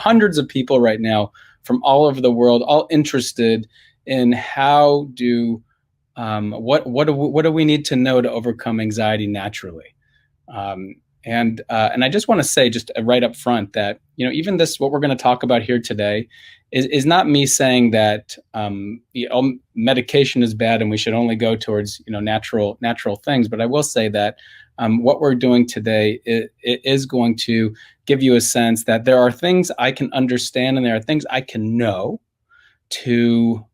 hundreds of people right now from all over the world, all interested in how do what do we need to know to overcome anxiety naturally. And I just want to say, just right up front, that even this, what we're going to talk about here today, is not me saying that medication is bad and we should only go towards natural things. But I will say that what we're doing today is going to give you a sense that there are things I can understand and there are things I can know to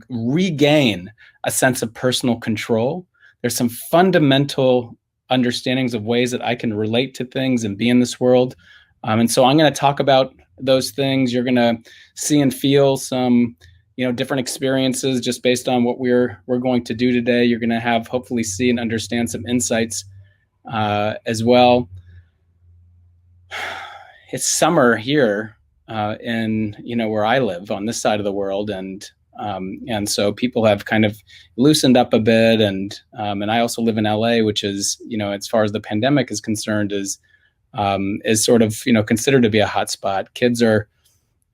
regain a sense of personal control. There's some fundamental understandings of ways that I can relate to things and be in this world. And so I'm going to talk about those things. You're going to see and feel some, different experiences just based on what we're going to do today. You're going to have, hopefully, see and understand some insights as well. It's summer here in, where I live on this side of the world. And so people have kind of loosened up a bit, and I also live in LA, which is, as far as the pandemic is concerned, is sort of, considered to be a hot spot. Kids are,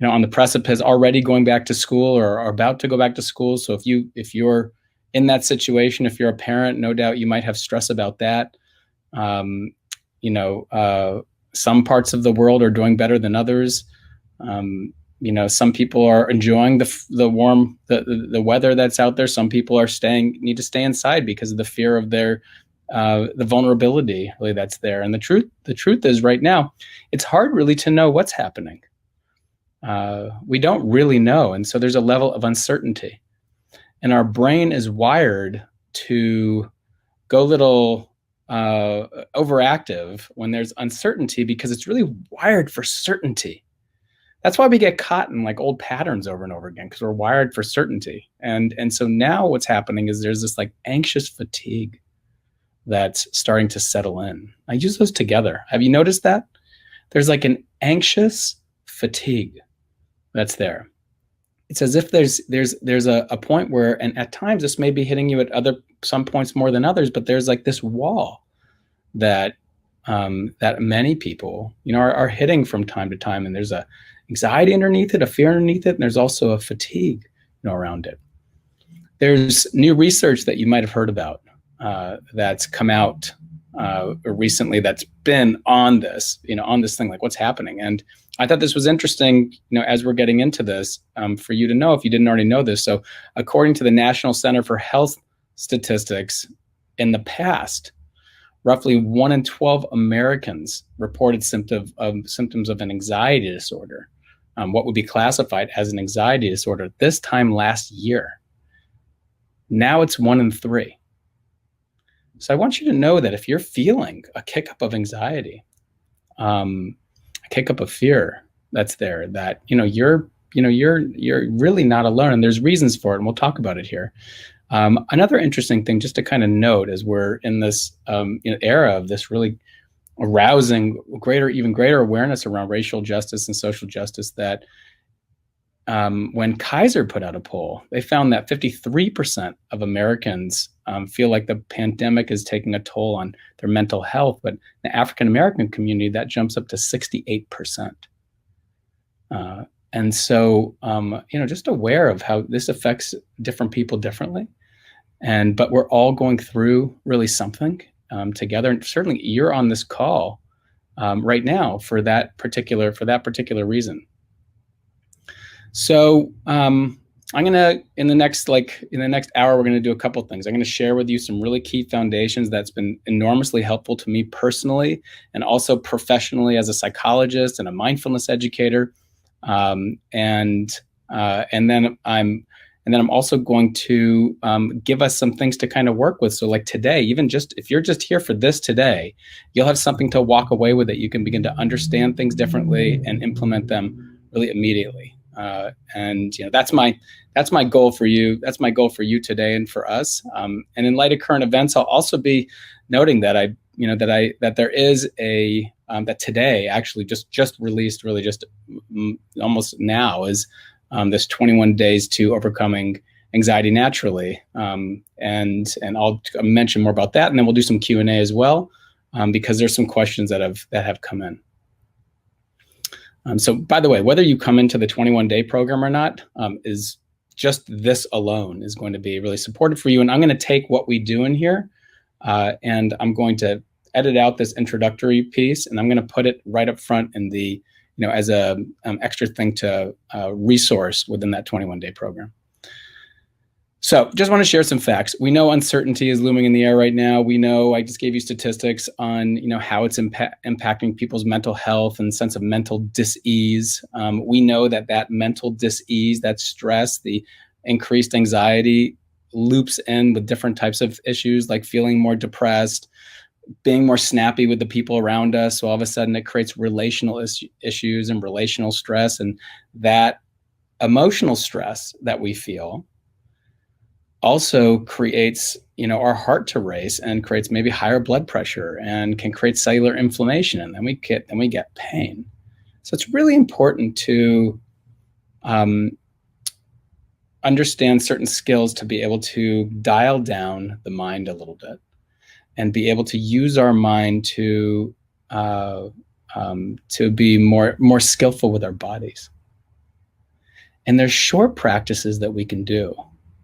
on the precipice, already going back to school or are about to go back to school. So if you're in that situation, if you're a parent, no doubt you might have stress about that. Some parts of the world are doing better than others. Some people are enjoying the warm, the weather that's out there. Some people are need to stay inside because of the fear of the vulnerability really that's there. And the truth is, right now, it's hard really to know what's happening. We don't really know. And so there's a level of uncertainty, and our brain is wired to go a little overactive when there's uncertainty, because it's really wired for certainty. That's why we get caught in like old patterns over and over again, because we're wired for certainty. And so now what's happening is there's this like anxious fatigue that's starting to settle in. I use those together. Have you noticed that? There's like an anxious fatigue that's there. It's as if there's a point where, and at times this may be hitting you at some points more than others, but there's like this wall that many people, are hitting from time to time. And there's a anxiety underneath it, a fear underneath it, and there's also a fatigue, around it. There's new research that you might have heard about that's come out recently that's been on this, on this thing, like what's happening. And I thought this was interesting, as we're getting into this, for you to know if you didn't already know this. So according to the National Center for Health Statistics, in the past, roughly 1 in 12 Americans reported symptoms of an anxiety disorder, what would be classified as an anxiety disorder, this time last year. Now it's 1 in 3. So I want you to know that if you're feeling a kick up of anxiety, a kick up of fear that's there, that you're really not alone, and there's reasons for it, and we'll talk about it here. Another interesting thing just to kind of note, as we're in this era of this really arousing even greater awareness around racial justice and social justice, that when Kaiser put out a poll, they found that 53% of Americans feel like the pandemic is taking a toll on their mental health. But in the African-American community, that jumps up to 68%. And so, just aware of how this affects different people differently. But we're all going through really something together. And certainly you're on this call right now for that particular reason. So I'm gonna, in the next hour, we're gonna do a couple of things. I'm gonna share with you some really key foundations that's been enormously helpful to me personally, and also professionally as a psychologist and a mindfulness educator. And then I'm also going to give us some things to kind of work with. So like today, if you're just here for this today, you'll have something to walk away with that you can begin to understand things differently and implement them really immediately. And that's my goal for you. That's my goal for you today and for us. And in light of current events, I'll also be noting that that there is that today actually just released, really just almost now, is this 21 days to overcoming anxiety naturally. And I'll mention more about that, and then we'll do some Q&A as well, because there's some questions that have come in. So by the way, whether you come into the 21-day program or not, is just this alone is going to be really supportive for you. And I'm going to take what we do in here, and I'm going to edit out this introductory piece, and I'm going to put it right up front in the, as a extra thing to resource within that 21-day program. So just want to share some facts. We know uncertainty is looming in the air right now. We know, I just gave you statistics on, how it's impacting people's mental health and sense of mental dis-ease. We know that mental dis-ease, that stress, the increased anxiety loops in with different types of issues like feeling more depressed, being more snappy with the people around us. So all of a sudden it creates relational issues and relational stress. And that emotional stress that we feel also creates, our heart to race and creates maybe higher blood pressure and can create cellular inflammation. And then we get pain. So it's really important to understand certain skills to be able to dial down the mind a little bit and be able to use our mind to be more skillful with our bodies. And there's short practices that we can do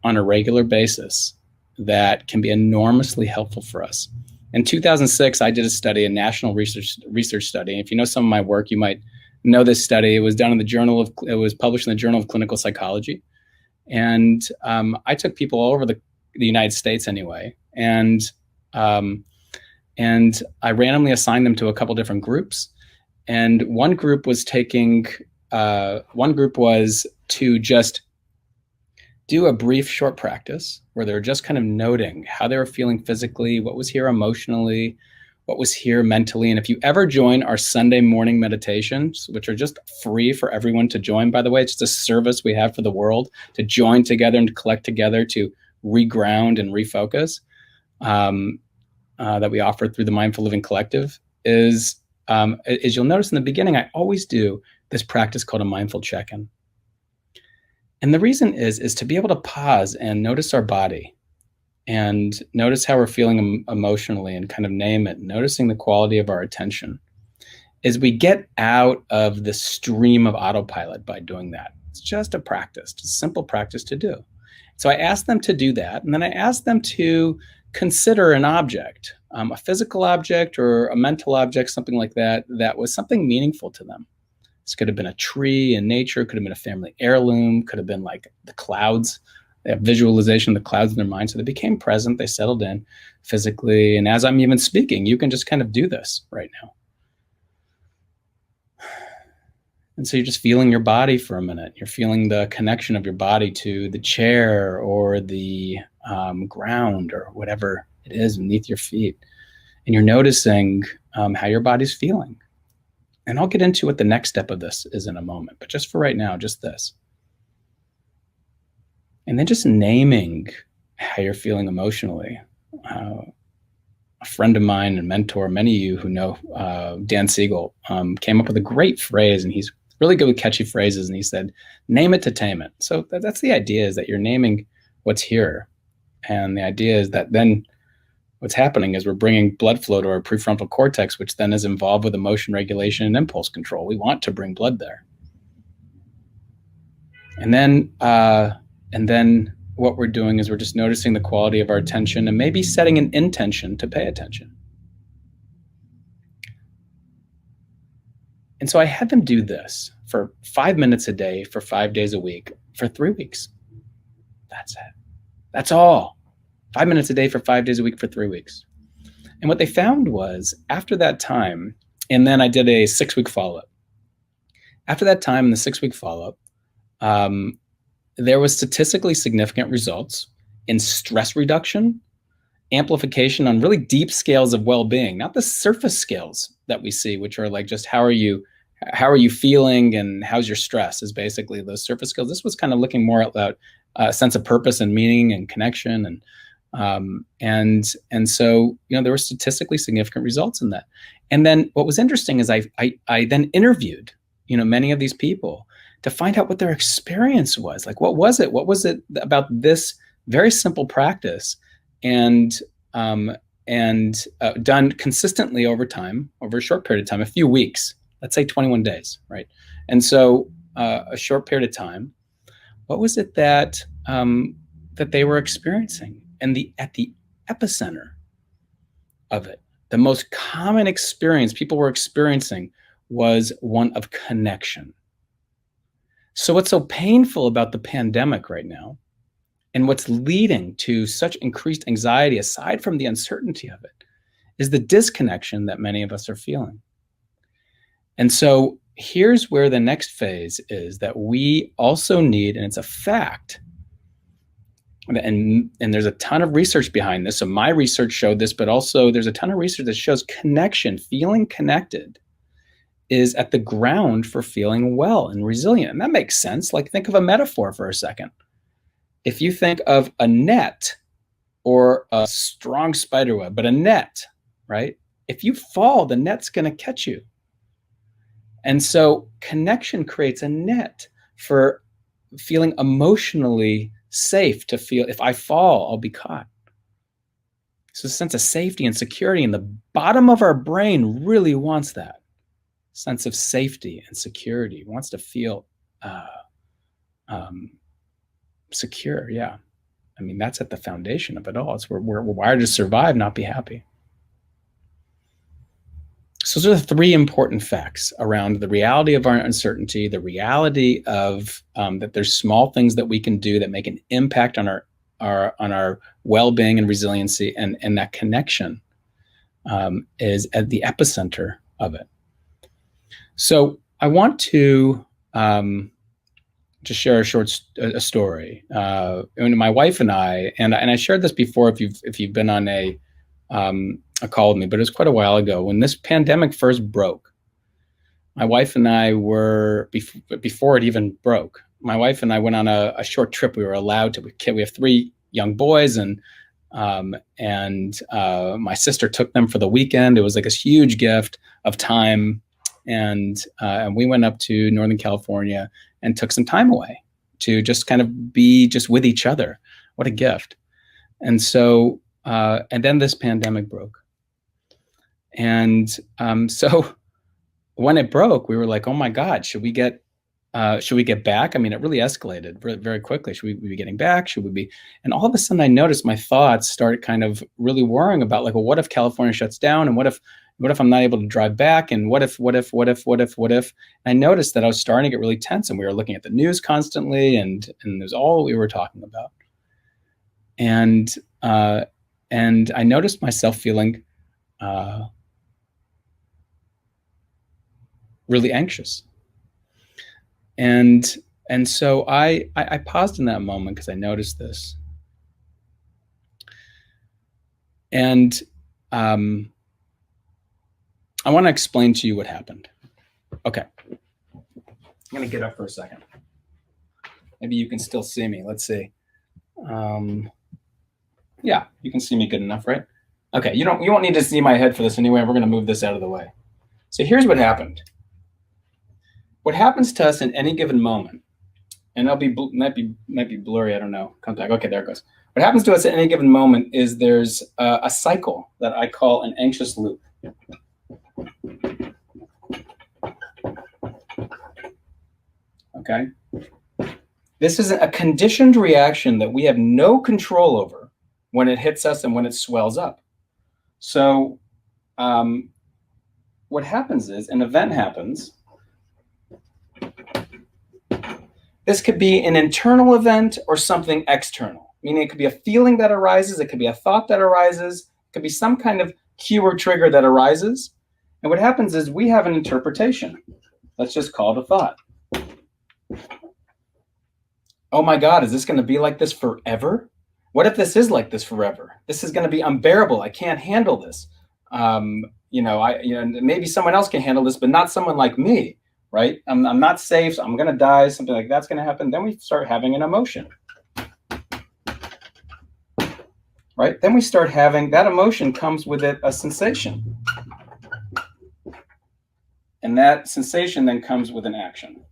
on a regular basis that can be enormously helpful for us. In 2006, I did a study, a national research study. If you know some of my work, you might know this study. It was done in it was published in the Journal of Clinical Psychology. And I took people all over the United States anyway. And I randomly assigned them to a couple different groups. And one group was to just do a brief short practice where they're just kind of noting how they were feeling physically, what was here emotionally, what was here mentally. And if you ever join our Sunday morning meditations, which are just free for everyone to join, by the way, it's just a service we have for the world to join together and to collect together to reground and refocus, that we offer through the Mindful Living Collective, is you'll notice in the beginning, I always do this practice called a mindful check-in. And the reason is to be able to pause and notice our body and notice how we're feeling emotionally and kind of name it, noticing the quality of our attention, is we get out of the stream of autopilot by doing that. It's just a practice, just a simple practice to do. So I asked them to do that. And then I asked them to consider an object, a physical object or a mental object, something like that, that was something meaningful to them. This could have been a tree in nature, could have been a family heirloom, could have been like the clouds. They have visualization of the clouds in their mind. So they became present, they settled in physically. And as I'm even speaking, you can just kind of do this right now. And so you're just feeling your body for a minute. You're feeling the connection of your body to the chair or the ground or whatever it is beneath your feet. And you're noticing how your body's feeling. And I'll get into what the next step of this is in a moment, but just for right now, just this. And then just naming how you're feeling emotionally. A friend of mine and mentor, many of you who know Dan Siegel, came up with a great phrase, and he's really good with catchy phrases. And he said, name it to tame it. So that's the idea, is that you're naming what's here. And the idea is that then what's happening is we're bringing blood flow to our prefrontal cortex, which then is involved with emotion regulation and impulse control. We want to bring blood there. And then what we're doing is we're just noticing the quality of our attention and maybe setting an intention to pay attention. And so I had them do this for 5 minutes a day, for 5 days a week, for 3 weeks. That's it. That's all. 5 minutes a day for 5 days a week for 3 weeks. And what they found was after that time, and then I did a 6-week follow-up. After that time in the 6-week follow-up, there was statistically significant results in stress reduction, amplification on really deep scales of well-being, not the surface scales that we see, which are like just how are you feeling and how's your stress, is basically those surface skills. This was kind of looking more about a sense of purpose and meaning and connection, and so there were statistically significant results in that. And then what was interesting is I then interviewed many of these people to find out what their experience was. Like, what was it about this very simple practice, and done consistently over time, over a short period of time, a few weeks, let's say 21 days, right? And so a short period of time, what was it that that they were experiencing? And at the epicenter of it, the most common experience people were experiencing was one of connection. So what's so painful about the pandemic right now, and what's leading to such increased anxiety, aside from the uncertainty of it, is the disconnection that many of us are feeling. And so here's where the next phase is that we also need, and it's a fact, and there's a ton of research behind this. So my research showed this, but also there's a ton of research that shows connection, feeling connected, is at the ground for feeling well and resilient. And that makes sense. Like, think of a metaphor for a second. If you think of a net or a strong spider web, but a net, right? If you fall, the net's going to catch you. And so connection creates a net for feeling emotionally safe, to feel if I fall, I'll be caught. So a sense of safety and security, and the bottom of our brain really wants that sense of safety and security. It wants to feel secure. Yeah. I mean, that's at the foundation of it all. It's we're wired to survive, not be happy. So those are the three important facts around the reality of our uncertainty, the reality of that there's small things that we can do that make an impact on our well-being and resiliency, and that connection is at the epicenter of it. So I want to just share a story. And my wife and I shared this before if you've been on a call with me, but it was quite a while ago when this pandemic first broke. My wife and I were, before it even broke, my wife and I went on a short trip. We were allowed to. We have 3 young boys, and my sister took them for the weekend. It was like this huge gift of time, and we went up to Northern California and took some time away to just kind of be just with each other. What a gift! And so, and then this pandemic broke. And so when it broke, we were like, oh my God, should we get back? I mean, it really escalated very, very quickly. Should we be getting back? Should we be? And all of a sudden I noticed my thoughts started kind of really worrying about, like, well, what if California shuts down? And what if I'm not able to drive back? And what if? And I noticed that I was starting to get really tense, and we were looking at the news constantly, and it was all we were talking about. And I noticed myself feeling really anxious. And so I paused in that moment because I noticed this. And I want to explain to you what happened. Okay. I'm going to get up for a second. Maybe you can still see me. Let's see. Yeah, you can see me good enough, right? Okay, you won't need to see my head for this anyway. We're going to move this out of the way. So here's what happened. What happens to us in any given moment, and might be blurry, I don't know. Come back. Okay, there it goes. What happens to us at any given moment is there's a cycle that I call an anxious loop. Okay? This is a conditioned reaction that we have no control over when it hits us and when it swells up. So what happens is an event happens. This could be an internal event or something external, meaning it could be a feeling that arises, it could be a thought that arises, it could be some kind of cue or trigger that arises. And what happens is we have an interpretation. Let's just call it a thought. Oh my God, is this going to be like this forever? What if this is like this forever? This is going to be unbearable. I can't handle this. Maybe someone else can handle this, but not someone like me. Right? I'm not safe. So I'm going to die. Something like that's going to happen. Then we start having an emotion. Right? Then we start having that emotion comes with it a sensation. And that sensation then comes with an action.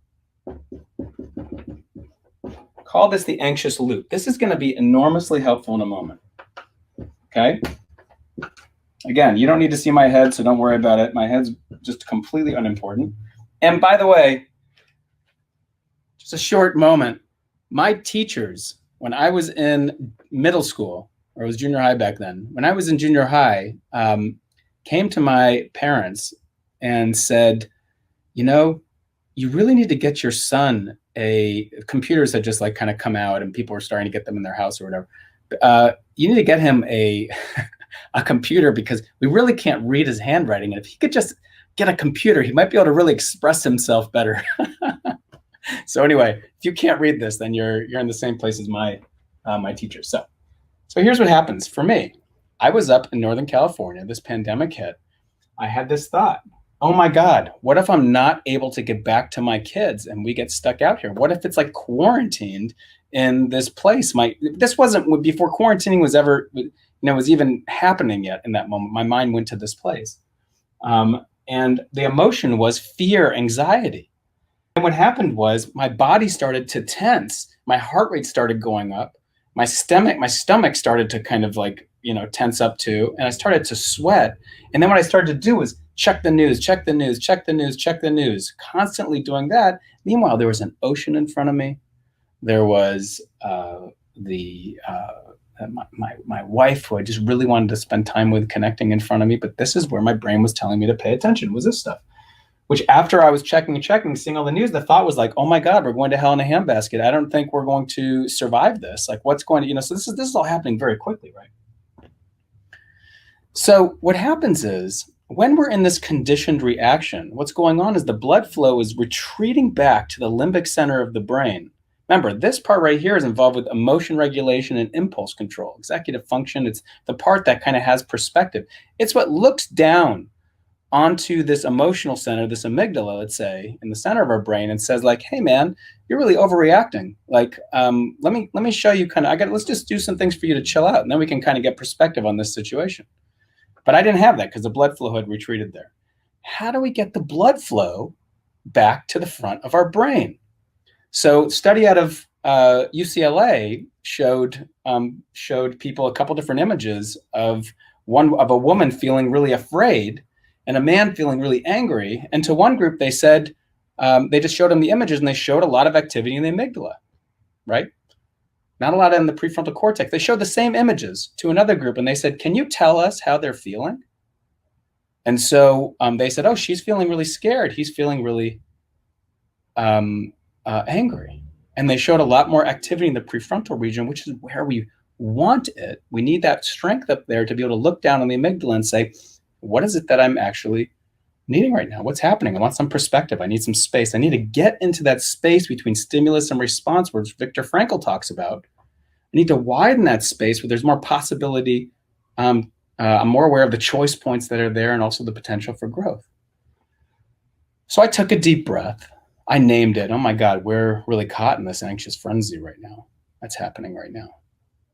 Call this the anxious loop. This is going to be enormously helpful in a moment. Okay? Again, you don't need to see my head, so don't worry about it. My head's just completely unimportant. And by the way, just a short moment. My teachers, when I was in middle school, or it was junior high back then, when I was in junior high, came to my parents and said, you know, you really need to get your son computers had just like kind of come out and people were starting to get them in their house or whatever. You need to get him a computer because we really can't read his handwriting. And if he could just get a computer, he might be able to really express himself better. So anyway, if you can't read this, then you're in the same place as my teacher. So here's what happens for me. I was up in Northern California. This pandemic hit. I had this thought. Oh my God, what if I'm not able to get back to my kids and we get stuck out here? What if it's like quarantined in this place? This wasn't before quarantining was ever, was even happening yet in that moment. My mind went to this place. And the emotion was fear, anxiety. And what happened was my body started to tense. My heart rate started going up. My stomach started to kind of like, tense up too. And I started to sweat. And then what I started to do was check the news, constantly doing that. Meanwhile, there was an ocean in front of me. There was my wife, who I just really wanted to spend time with, connecting in front of me. But this is where my brain was telling me to pay attention, was this stuff. Which after I was checking, seeing all the news, the thought was like, oh my God, we're going to hell in a handbasket. I don't think we're going to survive this. Like what's going to, so this is all happening very quickly, right? So what happens is when we're in this conditioned reaction, what's going on is the blood flow is retreating back to the limbic center of the brain. Remember, this part right here is involved with emotion regulation and impulse control, executive function. It's the part that kind of has perspective. It's what looks down onto this emotional center, this amygdala, let's say, in the center of our brain, and says like, hey man, you're really overreacting. Like, let me show you let's just do some things for you to chill out. And then we can kind of get perspective on this situation. But I didn't have that because the blood flow had retreated there. How do we get the blood flow back to the front of our brain? So study out of UCLA showed people a couple different images of a woman feeling really afraid and a man feeling really angry. And to one group, they said, they just showed them the images and they showed a lot of activity in the amygdala, right? Not a lot in the prefrontal cortex. They showed the same images to another group and they said, can you tell us how they're feeling? And so they said, oh, she's feeling really scared. He's feeling really angry. And they showed a lot more activity in the prefrontal region, which is where we want it. We need that strength up there to be able to look down on the amygdala and say, what is it that I'm actually needing right now? What's happening? I want some perspective. I need some space. I need to get into that space between stimulus and response, which Viktor Frankl talks about. I need to widen that space where there's more possibility. I'm more aware of the choice points that are there and also the potential for growth. So I took a deep breath. I named it. Oh my God, we're really caught in this anxious frenzy right now. That's happening right now.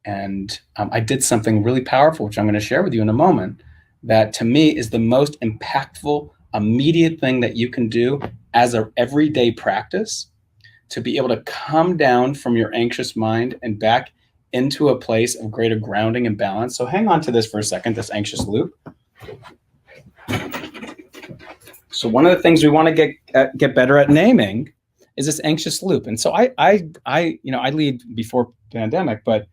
And I did something really powerful, which I'm going to share with you in a moment, that to me is the most impactful, immediate thing that you can do as an everyday practice to be able to come down from your anxious mind and back into a place of greater grounding and balance. So hang on to this for a second, this anxious loop. So one of the things we want to get better at naming is this anxious loop. And so I lead before pandemic, but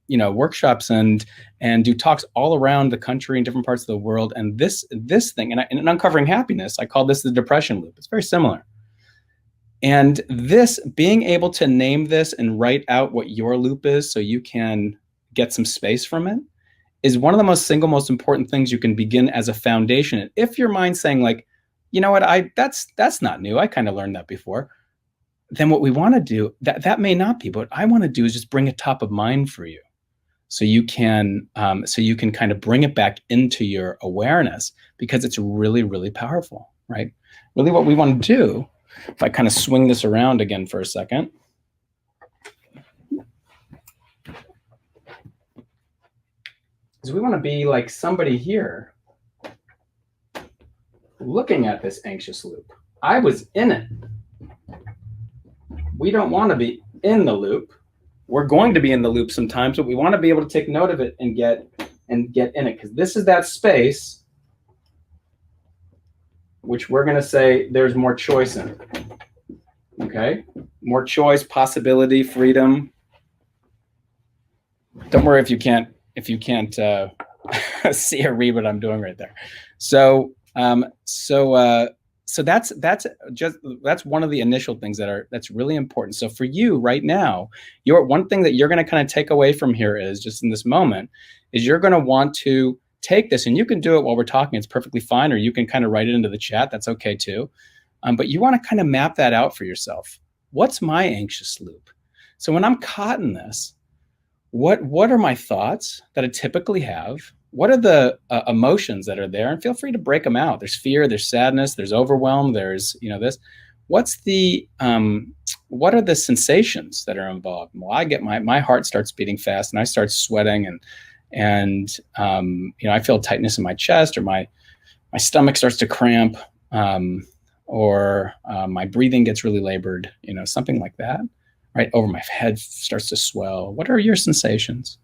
workshops and do talks all around the country in different parts of the world. And this thing, and in Uncovering Happiness, I call this the depression loop. It's very similar. And this, being able to name this and write out what your loop is so you can get some space from it, is one of the most important things you can begin as a foundation. And if your mind's saying like, you know what, that's not new, I kind of learned that before, then what we want to do, that may not be, but what I want to do is just bring it top of mind for you. So you can kind of bring it back into your awareness, because it's really, really powerful, right? Really what we want to do, if I kind of swing this around again for a second, is we want to be like somebody here looking at this anxious loop. I was in it. We don't want to be in the loop. We're going to be in the loop sometimes, but we want to be able to take note of it and get and get in it, because this is that space which we're going to say there's more choice in. Okay? More choice, possibility, freedom. Don't worry if you can't see or read what I'm doing right there. So that's one of the initial things that's really important. So for you right now, one thing that you're going to kind of take away from here is, just in this moment, is you're going to want to take this, and you can do it while we're talking. It's perfectly fine, or you can kind of write it into the chat. That's okay too. But you want to kind of map that out for yourself. What's my anxious loop? So when I'm caught in this, what are my thoughts that I typically have? What are the emotions that are there? And feel free to break them out. There's fear, there's sadness, there's overwhelm, there's, this. What are the sensations that are involved? Well, I get my heart starts beating fast, and I start sweating, and I feel tightness in my chest, or my stomach starts to cramp, or my breathing gets really labored, something like that. Right over my head starts to swell. What are your sensations?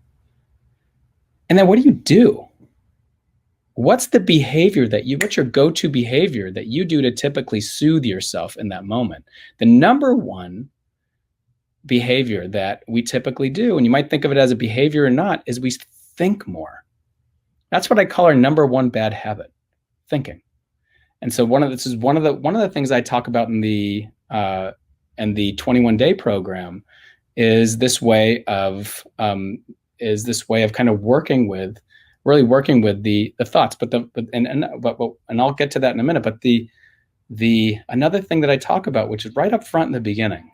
And then what do? What's the behavior what's your go-to behavior that you do to typically soothe yourself in that moment? The number one behavior that we typically do, and you might think of it as a behavior or not, is we think more. That's what I call our number one bad habit, thinking. And so one of the things I talk about in the 21-day program is this way of kind of working with the thoughts, and I'll get to that in a minute. But the another thing that I talk about, which is right up front in the beginning,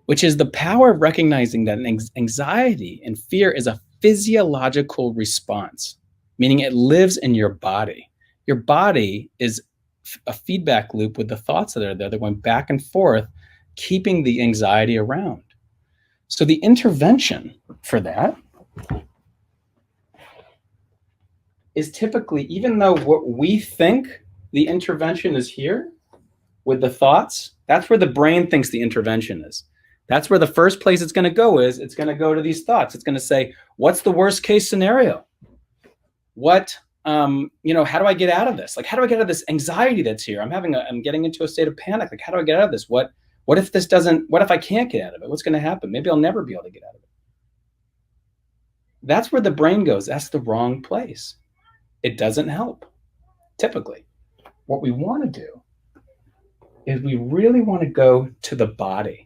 which is the power of recognizing that anxiety and fear is a physiological response, meaning it lives in your body. Your body is a feedback loop with the thoughts that are there. They're going back and forth, keeping the anxiety around. So the intervention for that is typically, even though what we think the intervention is here with the thoughts, that's where the brain thinks the intervention is. That's where the first place it's going to go is, it's going to go to these thoughts. It's going to say, what's the worst case scenario? How do I get out of this? Like, how do I get out of this anxiety that's here? I'm getting into a state of panic. Like, how do I get out of this? What if I can't get out of it? What's going to happen? Maybe I'll never be able to get out of it. That's where the brain goes. That's the wrong place. It doesn't help. Typically, what we want to do is we really want to go to the body.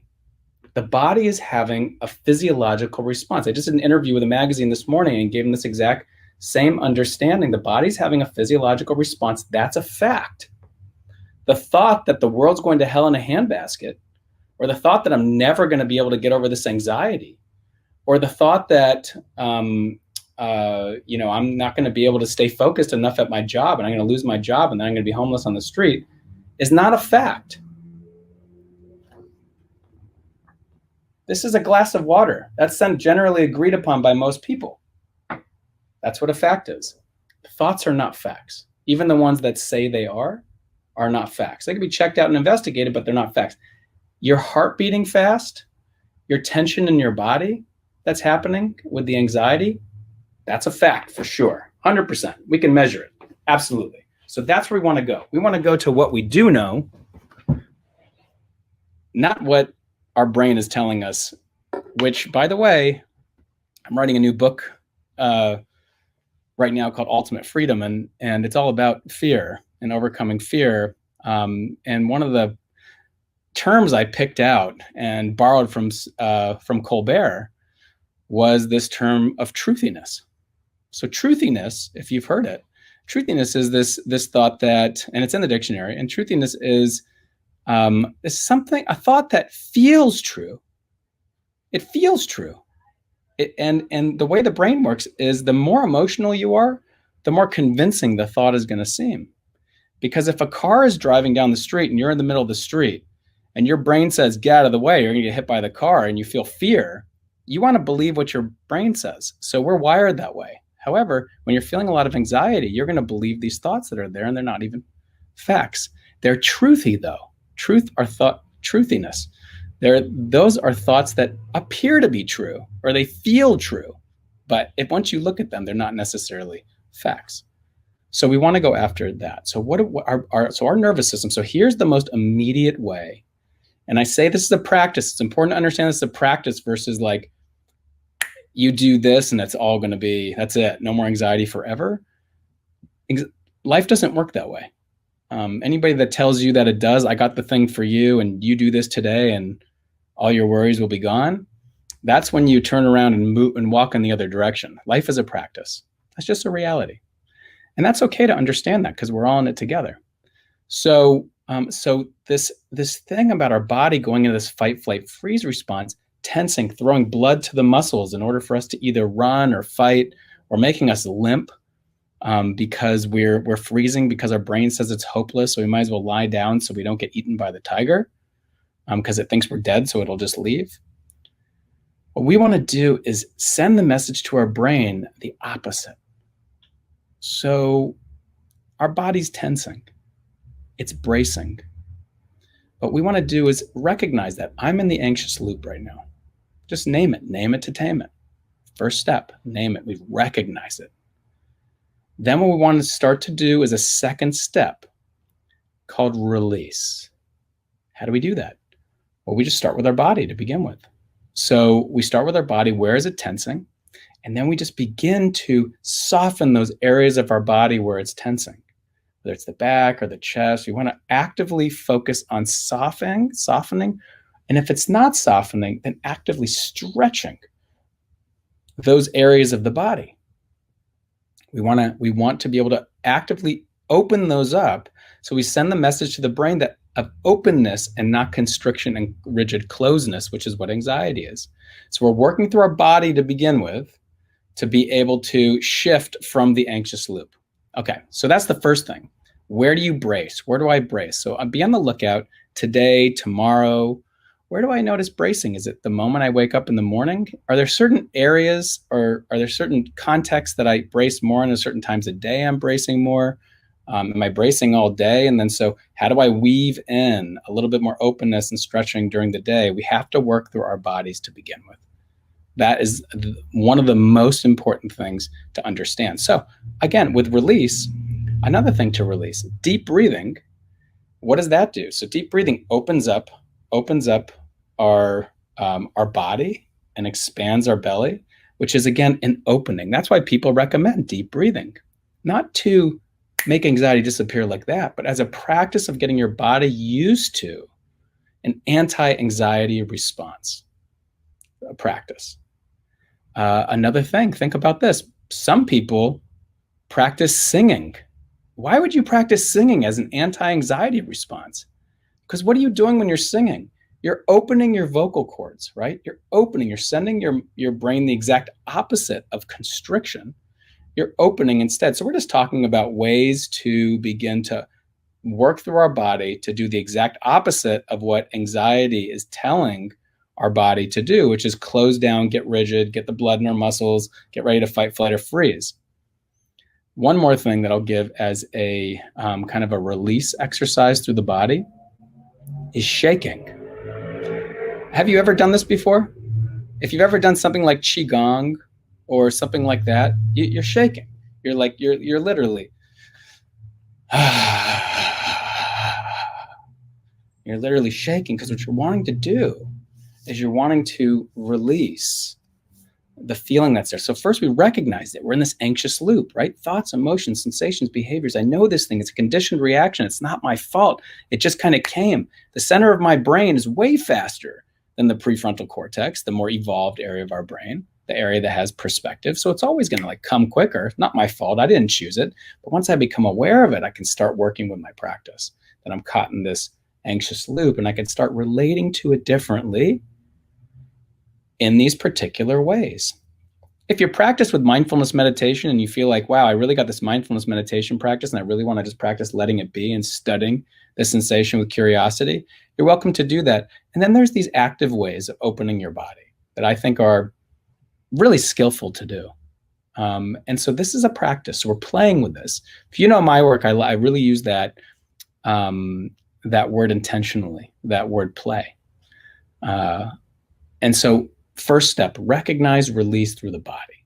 The body is having a physiological response. I just did an interview with a magazine this morning and gave them this exact same understanding. The body's having a physiological response. That's a fact. The thought that the world's going to hell in a handbasket, or the thought that I'm never going to be able to get over this anxiety, or the thought that I'm not going to be able to stay focused enough at my job, and I'm going to lose my job, and then I'm going to be homeless on the street, is not a fact. This is a glass of water. That's generally agreed upon by most people. That's what a fact is. Thoughts are not facts. Even the ones that say they are not facts. They can be checked out and investigated, but they're not facts. Your heart beating fast, your tension in your body that's happening with the anxiety, that's a fact for sure. 100%. We can measure it. Absolutely. So that's where we want to go. We want to go to what we do know, not what our brain is telling us, which, by the way, I'm writing a new book right now called Ultimate Freedom, and it's all about fear and overcoming fear. And one of the terms I picked out and borrowed from Colbert was this term of truthiness. So truthiness, if you've heard it, truthiness is this thought that, and it's in the dictionary, and truthiness is a thought that feels true. It feels true. And the way the brain works is, the more emotional you are, the more convincing the thought is going to seem. Because if a car is driving down the street and you're in the middle of the street and your brain says, get out of the way, you're going to get hit by the car, and you feel fear, you want to believe what your brain says. So we're wired that way. However, when you're feeling a lot of anxiety, you're going to believe these thoughts that are there, and they're not even facts. They're truthy, though. Truthiness. Those are thoughts that appear to be true, or they feel true, But once you look at them, they're not necessarily facts. So we want to go after that. So our nervous system. So here's the most immediate way. And I say this is a practice. It's important to understand this is a practice versus like you do this and that's all going to be, that's it. No more anxiety forever. Life doesn't work that way. Anybody that tells you that it does, I got the thing for you and you do this today and all your worries will be gone. That's when you turn around and move and walk in the other direction. Life is a practice. That's just a reality. And that's okay to understand that because we're all in it together. So this thing about our body going into this fight, flight, freeze response, tensing, throwing blood to the muscles in order for us to either run or fight or making us limp because we're freezing because our brain says it's hopeless. So we might as well lie down so we don't get eaten by the tiger because it thinks we're dead. So it'll just leave. What we want to do is send the message to our brain the opposite. So our body's tensing, it's bracing. What we want to do is recognize that I'm in the anxious loop right now. Just name it to tame it. First step, name it. We recognize it. Then what we want to start to do is a second step called release. How do we do that? Well, we just start with our body to begin with. So we start with our body. Where is it tensing? And then we just begin to soften those areas of our body where it's tensing, whether it's the back or the chest. We want to actively focus on softening. And if it's not softening, then actively stretching those areas of the body. We want to be able to actively open those up. So we send the message to the brain that of openness and not constriction and rigid closeness, which is what anxiety is. So we're working through our body to begin with to be able to shift from the anxious loop. Okay, so that's the first thing. Where do you brace? Where do I brace? So I'll be on the lookout today, tomorrow. Where do I notice bracing? Is it the moment I wake up in the morning? Are there certain areas or are there certain contexts that I brace more and at certain times of day I'm bracing more? Am I bracing all day? And then so how do I weave in a little bit more openness and stretching during the day? We have to work through our bodies to begin with. That is one of the most important things to understand. So again, with release, another thing to release, deep breathing. What does that do? So deep breathing opens up our body and expands our belly, which is again an opening. That's why people recommend deep breathing, not to make anxiety disappear like that, but as a practice of getting your body used to an anti-anxiety response, a practice. Another thing, think about this. Some people practice singing. Why would you practice singing as an anti-anxiety response? Because what are you doing when you're singing? You're opening your vocal cords, right? You're sending your brain the exact opposite of constriction. You're opening instead. So we're just talking about ways to begin to work through our body to do the exact opposite of what anxiety is telling our body to do, which is close down, get rigid, get the blood in our muscles, get ready to fight, flight, or freeze. One more thing that I'll give as a kind of a release exercise through the body is shaking. Have you ever done this before? If you've ever done something like Qigong or something like that, you're shaking. You're literally, you're literally shaking because what you're wanting to do is you're wanting to release the feeling that's there. So first we recognize that we're in this anxious loop, right? Thoughts, emotions, sensations, behaviors. I know this thing. It's a conditioned reaction. It's not my fault. It just kind of came. The center of my brain is way faster than the prefrontal cortex, the more evolved area of our brain, the area that has perspective. So it's always going to come quicker. Not my fault. I didn't choose it. But once I become aware of it, I can start working with my practice. That I'm caught in this anxious loop and I can start relating to it differently in these particular ways. If you practice with mindfulness meditation and you feel like, wow, I really got this mindfulness meditation practice and I really want to just practice letting it be and studying the sensation with curiosity, you're welcome to do that. And then there's these active ways of opening your body that I think are really skillful to do. And so this is a practice. So we're playing with this. If you know my work, I really use that word intentionally, that word play. And so first step, recognize, release through the body.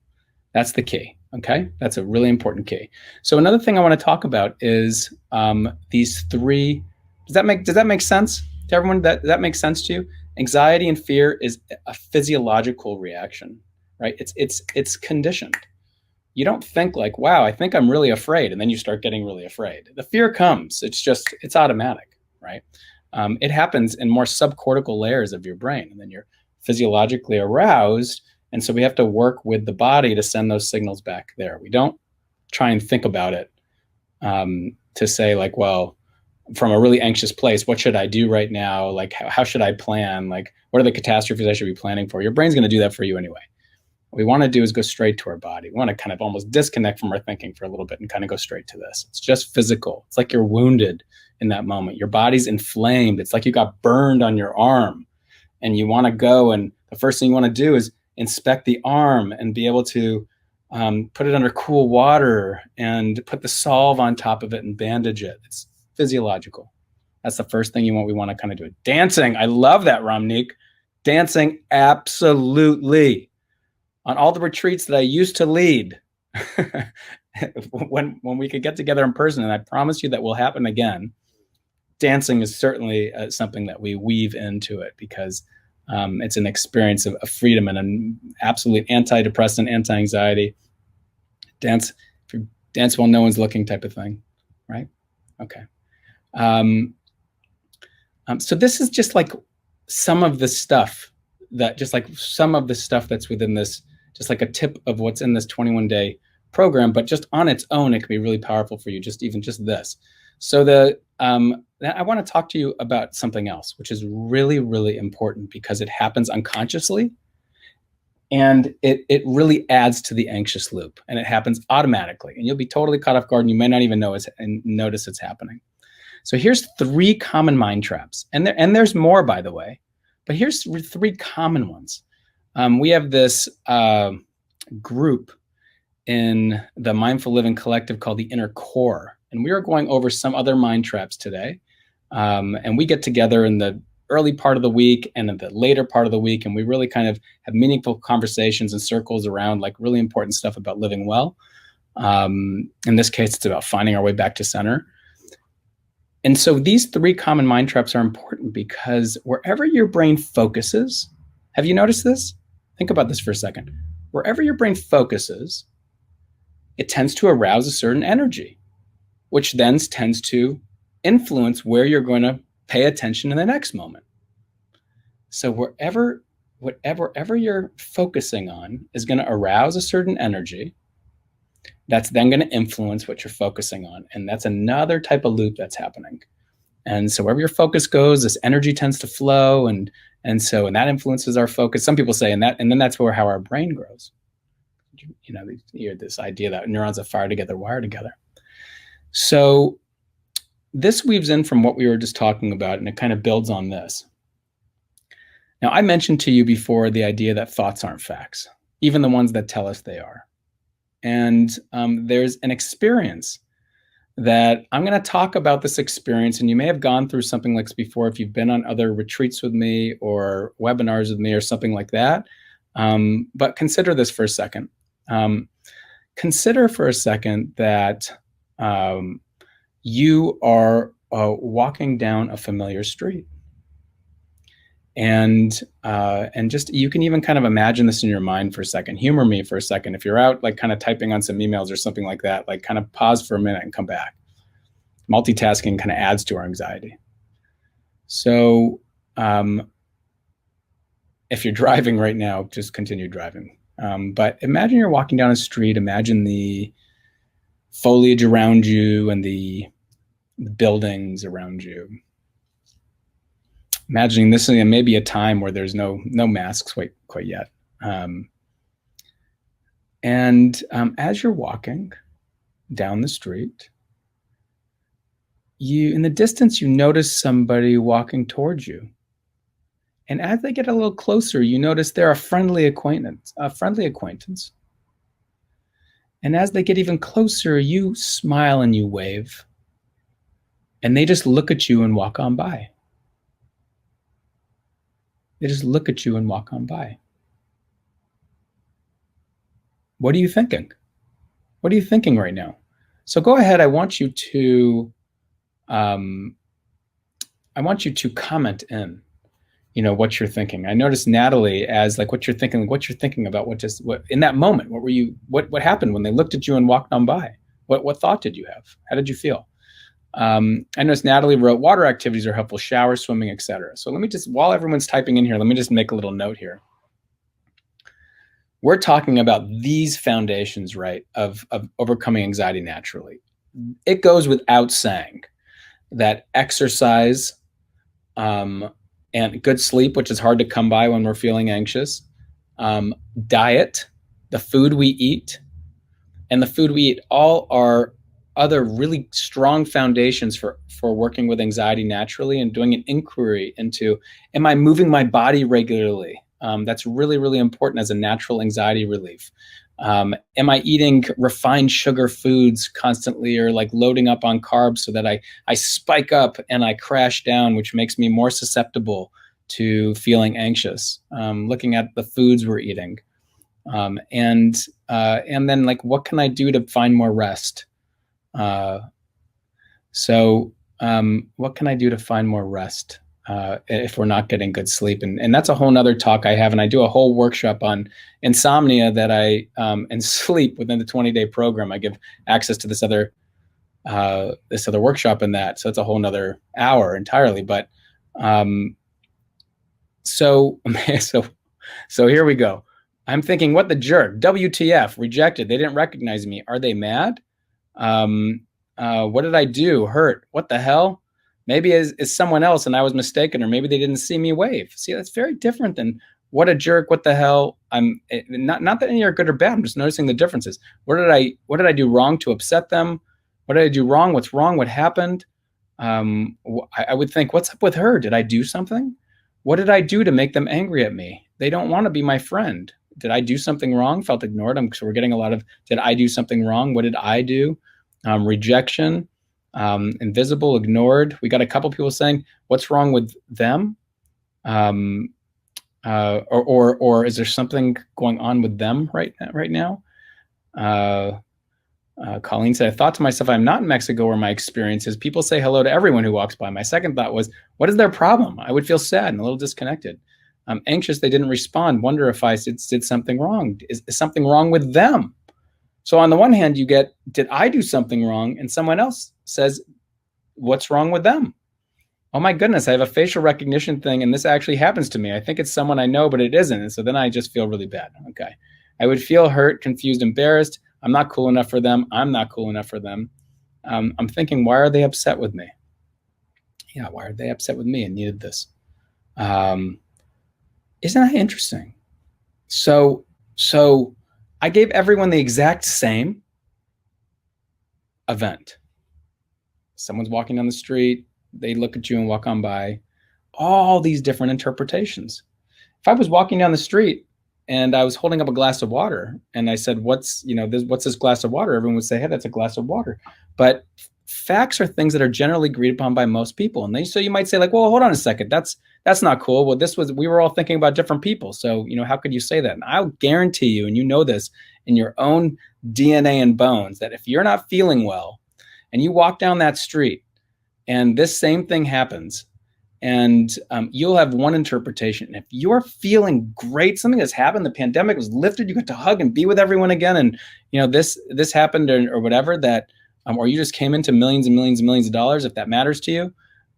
That's the key. Okay, that's a really important key. So another thing I want to talk about is these three. Does that make sense to everyone? That makes sense to you? Anxiety and fear is a physiological reaction, right? It's conditioned. You don't think like, wow, I think I'm really afraid, and then you start getting really afraid. The fear comes. It's automatic, right? It happens in more subcortical layers of your brain, and then you're physiologically aroused. And so we have to work with the body to send those signals back there. We don't try and think about it to say like, well, from a really anxious place, what should I do right now? Like, how should I plan? Like, what are the catastrophes I should be planning for? Your brain's going to do that for you anyway. What we want to do is go straight to our body. We want to kind of almost disconnect from our thinking for a little bit and kind of go straight to this. It's just physical. It's like you're wounded in that moment. Your body's inflamed. It's like you got burned on your arm, and you want to go, and the first thing you want to do is inspect the arm and be able to put it under cool water and put the salve on top of it and bandage it. It's physiological. That's the first thing we want to kind of do. Dancing, I love that, Ramnik. Dancing, absolutely. On all the retreats that I used to lead, when we could get together in person, and I promise you that will happen again, dancing is certainly something that we weave into it, because it's an experience of freedom and an absolute antidepressant, anti-anxiety. Dance while no one's looking type of thing, right? Okay. So this is just like some of the stuff that's within this, just like a tip of what's in this 21-day program, but just on its own, it can be really powerful for you, just this. So I want to talk to you about something else, which is really, really important because it happens unconsciously, and it really adds to the anxious loop, and it happens automatically, and you'll be totally caught off guard, and you may not even notice it's happening. So here's 3 common mind traps, and there's more, by the way, but here's 3 common ones. We have this group in the Mindful Living Collective called the Inner Core, and we are going over some other mind traps today. And we get together in the early part of the week and in the later part of the week, and we really kind of have meaningful conversations and circles around like really important stuff about living well. In this case, it's about finding our way back to center. And so these 3 common mind traps are important because wherever your brain focuses, have you noticed this? Think about this for a second. Wherever your brain focuses, it tends to arouse a certain energy, which then tends to influence where you're going to pay attention in the next moment. So whatever you're focusing on is going to arouse a certain energy that's then going to influence what you're focusing on. And that's another type of loop that's happening. And so wherever your focus goes, this energy tends to flow, and that influences our focus. Some people say, and then that's how our brain grows. You know, this idea that neurons that fire together wire together. So this weaves in from what we were just talking about, and it kind of builds on this. Now, I mentioned to you before the idea that thoughts aren't facts, even the ones that tell us they are. And there's an experience that I'm going to talk about this experience, and you may have gone through something like this before if you've been on other retreats with me or webinars with me or something like that. But consider this for a second. Consider for a second that you are walking down a familiar street. And just, you can even kind of imagine this in your mind for a second. Humor me for a second. If you're out like kind of typing on some emails or something like that, like kind of pause for a minute and come back. Multitasking kind of adds to our anxiety. So if you're driving right now, just continue driving. But imagine you're walking down a street. Imagine the foliage around you and the buildings around you. Imagining this is maybe a time where there's no masks quite yet. As you're walking down the street, in the distance, you notice somebody walking towards you. And as they get a little closer, you notice they're a friendly acquaintance. And as they get even closer, you smile and you wave. And they just look at you and walk on by. They just look at you and walk on by. What are you thinking? What are you thinking right now? So go ahead. Um, I want you to comment in, what you're thinking. I noticed Natalie as like what you're thinking, like what you're thinking about, what in that moment, what happened when they looked at you and walked on by? What thought did you have? How did you feel? I noticed Natalie wrote water activities are helpful, shower, swimming, etc. So let me just, while everyone's typing in here, let me just make a little note here. We're talking about these foundations, right, of overcoming anxiety naturally. It goes without saying that exercise, and good sleep, which is hard to come by when we're feeling anxious, diet, the food we eat, and the food we eat all are other really strong foundations for working with anxiety naturally and doing an inquiry into, am I moving my body regularly? That's really, really important as a natural anxiety relief. Am I eating refined sugar foods constantly, or like loading up on carbs so that I spike up and I crash down, which makes me more susceptible to feeling anxious? Looking at the foods we're eating. And then like, what can I do to find more rest? What can I do to find more rest if we're not getting good sleep? And that's a whole nother talk I have. And I do a whole workshop on insomnia that and sleep within the 20-day program. I give access to this other workshop in that. So it's a whole nother hour entirely. But so here we go. I'm thinking, what the jerk? WTF, rejected. They didn't recognize me. Are they mad? What did I do? Hurt. What the hell? Maybe it's someone else and I was mistaken, or maybe they didn't see me wave. See, that's very different than what a jerk. What the hell? I'm not that any are good or bad. I'm just noticing the differences. What did I do wrong to upset them? What did I do wrong? What's wrong? What happened? I would think, what's up with her? Did I do something? What did I do to make them angry at me? They don't want to be my friend. Did I do something wrong? Felt ignored. So we're getting a lot of, did I do something wrong? What did I do? Rejection, invisible, ignored. We got a couple people saying, what's wrong with them? Or is there something going on with them right now? Colleen said, I thought to myself, I'm not in Mexico where my experience is. People say hello to everyone who walks by. My second thought was, what is their problem? I would feel sad and a little disconnected. I'm anxious they didn't respond. Wonder if I did something wrong. Is something wrong with them? So on the one hand, you get, did I do something wrong? And someone else says, what's wrong with them? Oh my goodness, I have a facial recognition thing and this actually happens to me. I think it's someone I know, but it isn't. And so then I just feel really bad. Okay. I would feel hurt, confused, embarrassed. I'm not cool enough for them. I'm not cool enough for them. I'm thinking, why are they upset with me? Yeah, why are they upset with me and needed this? Isn't that interesting? So I gave everyone the exact same event. Someone's walking down the street, they look at you and walk on by. All these different interpretations. If I was walking down the street and I was holding up a glass of water and I said, what's this glass of water? Everyone would say, hey, that's a glass of water. But facts are things that are generally agreed upon by most people. And so you might say like, well, hold on a second. That's not cool. Well, we were all thinking about different people. So, how could you say that? And I'll guarantee you, and you know this in your own DNA and bones, that if you're not feeling well and you walk down that street and this same thing happens, and you'll have one interpretation. And if you're feeling great, something has happened, the pandemic was lifted, you got to hug and be with everyone again, and this happened or whatever, that or you just came into millions and millions and millions of dollars, if that matters to you,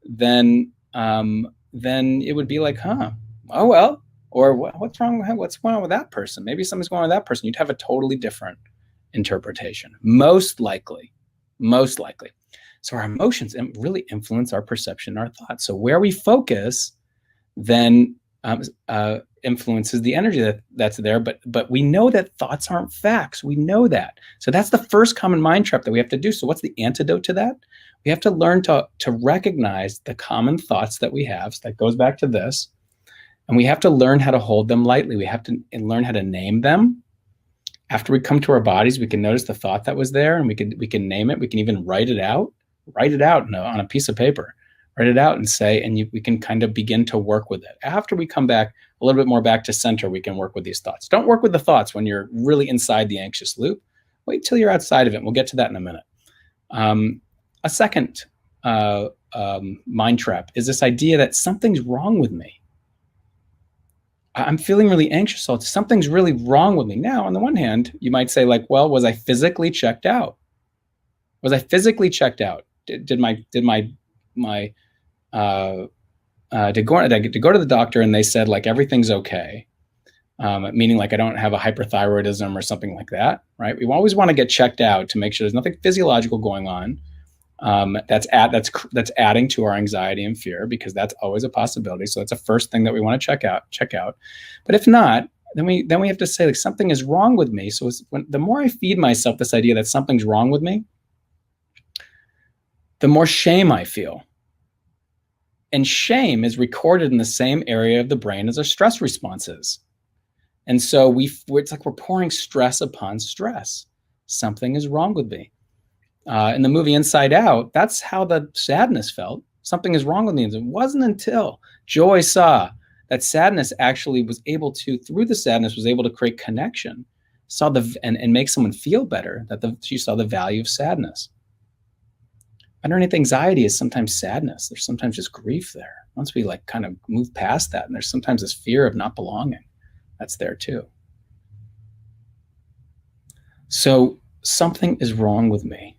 then it would be like, oh well, or what's wrong with that person? Maybe something's going on with that person. You'd have a totally different interpretation, most likely. So our emotions really influence our perception, our thoughts. So where we focus then influences the energy that's there. But we know that thoughts aren't facts. We know that. So that's the first common mind trap that we have to do. So what's the antidote to that? We have to learn to recognize the common thoughts that we have. So that goes back to this. And we have to learn how to hold them lightly. We have to learn how to name them. After we come to our bodies, we can notice the thought that was there, and we can name it. We can even write it out on a piece of paper, Write it out and say, and we can kind of begin to work with it. After we come back a little bit more back to center, we can work with these thoughts. Don't work with the thoughts when you're really inside the anxious loop. Wait till you're outside of it. We'll get to that in a minute. A second mind trap is this idea that something's wrong with me. I'm feeling really anxious, so something's really wrong with me. Now, on the one hand, you might say, like, well, was I physically checked out? Was I physically checked out? Did I go to the doctor and they said, like, everything's okay, meaning like I don't have a hyperthyroidism or something like that, right? We always want to get checked out to make sure there's nothing physiological going on that's adding to our anxiety and fear, because that's always a possibility. So that's the first thing that we want to check out. But if not, then we have to say, like, something is wrong with me. So the more I feed myself this idea that something's wrong with me, the more shame I feel. And shame is recorded in the same area of the brain as our stress responses. And so it's like we're pouring stress upon stress. Something is wrong with me. In the movie Inside Out, that's how the sadness felt. Something is wrong with me. And it wasn't until Joy saw that sadness actually was able to, through the sadness, was able to create connection, and make someone feel better, that she saw the value of sadness. Underneath anxiety is sometimes sadness. There's sometimes just grief there. Once we like kind of move past that, and there's sometimes this fear of not belonging, that's there too. So something is wrong with me.